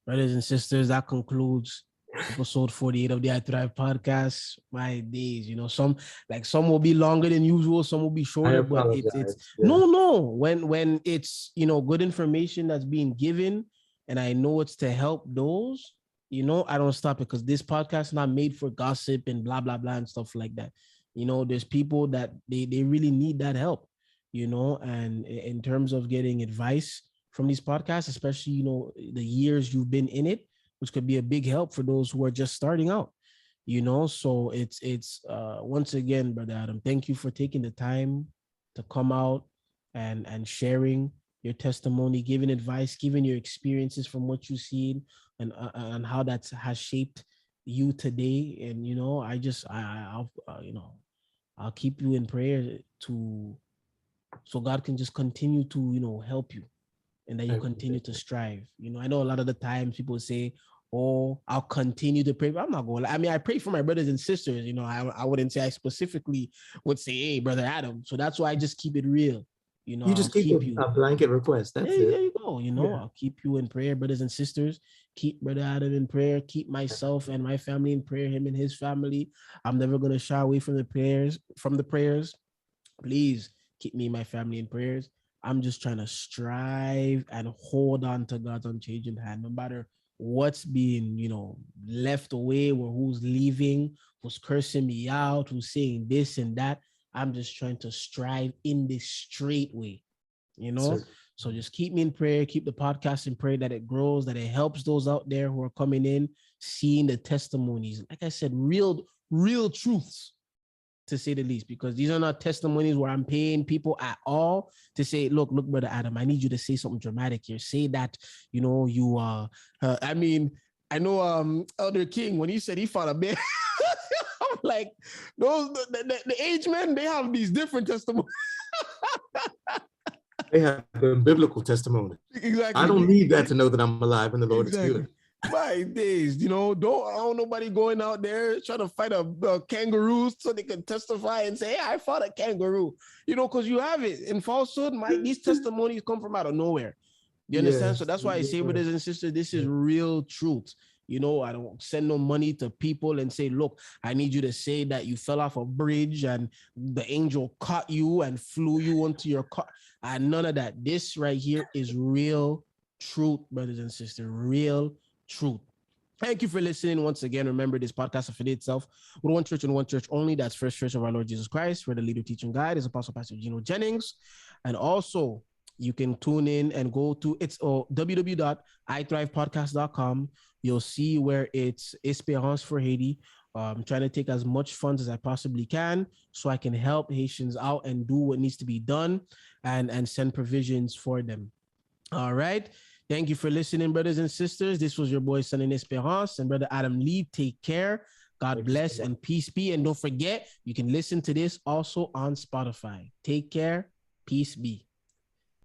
Brothers and sisters, that concludes episode 48 of the ITHRIVED podcast. My days, some will be longer than usual, some will be shorter, but it's no. When it's good information that's being given, and I know it's to help those, I don't stop it, because this podcast is not made for gossip and blah blah blah and stuff like that. There's people that they really need that help, and in terms of getting advice from these podcasts, especially the years you've been in it, which could be a big help for those who are just starting out, so it's once again, Brother Adam, thank you for taking the time to come out and sharing your testimony, giving advice, giving your experiences from what you've seen, and how that has shaped you today. And I'll keep you in prayer so God can just continue to help you, and that you continue to strive. I know a lot of the times people say, oh, I'll continue to pray, but I'm not going to. I mean, I pray for my brothers and sisters. I wouldn't say I specifically would say, hey, Brother Adam. So that's why I just keep it real. You just keep a blanket request. That's it. There you go. I'll keep you in prayer, brothers and sisters. Keep Brother Adam in prayer. Keep myself and my family in prayer, him and his family. I'm never going to shy away from the prayers. Please keep me and my family in prayers. I'm just trying to strive and hold on to God's unchanging hand, no matter what's being, left away, or who's leaving, who's cursing me out, who's saying this and that. I'm just trying to strive in this straight way, So just keep me in prayer, keep the podcast in prayer, that it grows, that it helps those out there who are coming in, seeing the testimonies. Like I said, real truths, to say the least, because these are not testimonies where I'm paying people at all to say, look, Brother Adam, I need you to say something dramatic here. Say that, I mean, I know Elder King, when he said he found a bear, I'm like, those the age men, they have these different testimonies. They have the biblical testimony. Exactly. I don't need that to know that I'm alive and the Lord is good. My days, I don't want nobody going out there trying to fight a kangaroo so they can testify and say, hey, I fought a kangaroo, because you have it in falsehood. These testimonies come from out of nowhere. You understand? So that's why I say, brothers and sisters, this is real truth. I don't send no money to people and say, look, I need you to say that you fell off a bridge and the angel caught you and flew you onto your car. And none of that. This right here is real truth, brothers and sisters, real truth. Thank you for listening once again. Remember, this podcast affiliates itself with one church and one church only. That's First Church of our Lord Jesus Christ, where the leader, teaching guide is Apostle Pastor Gino Jennings. And also, you can tune in and go to www.ithrivepodcast.com. You'll see where it's Esperance for Haiti. I'm trying to take as much funds as I possibly can so I can help Haitians out and do what needs to be done and send provisions for them. All right. Thank you for listening, brothers and sisters. This was your boy, Sundin Esperance, and Brother Adam Lee. Take care. God bless and peace be. And don't forget, you can listen to this also on Spotify. Take care. Peace be.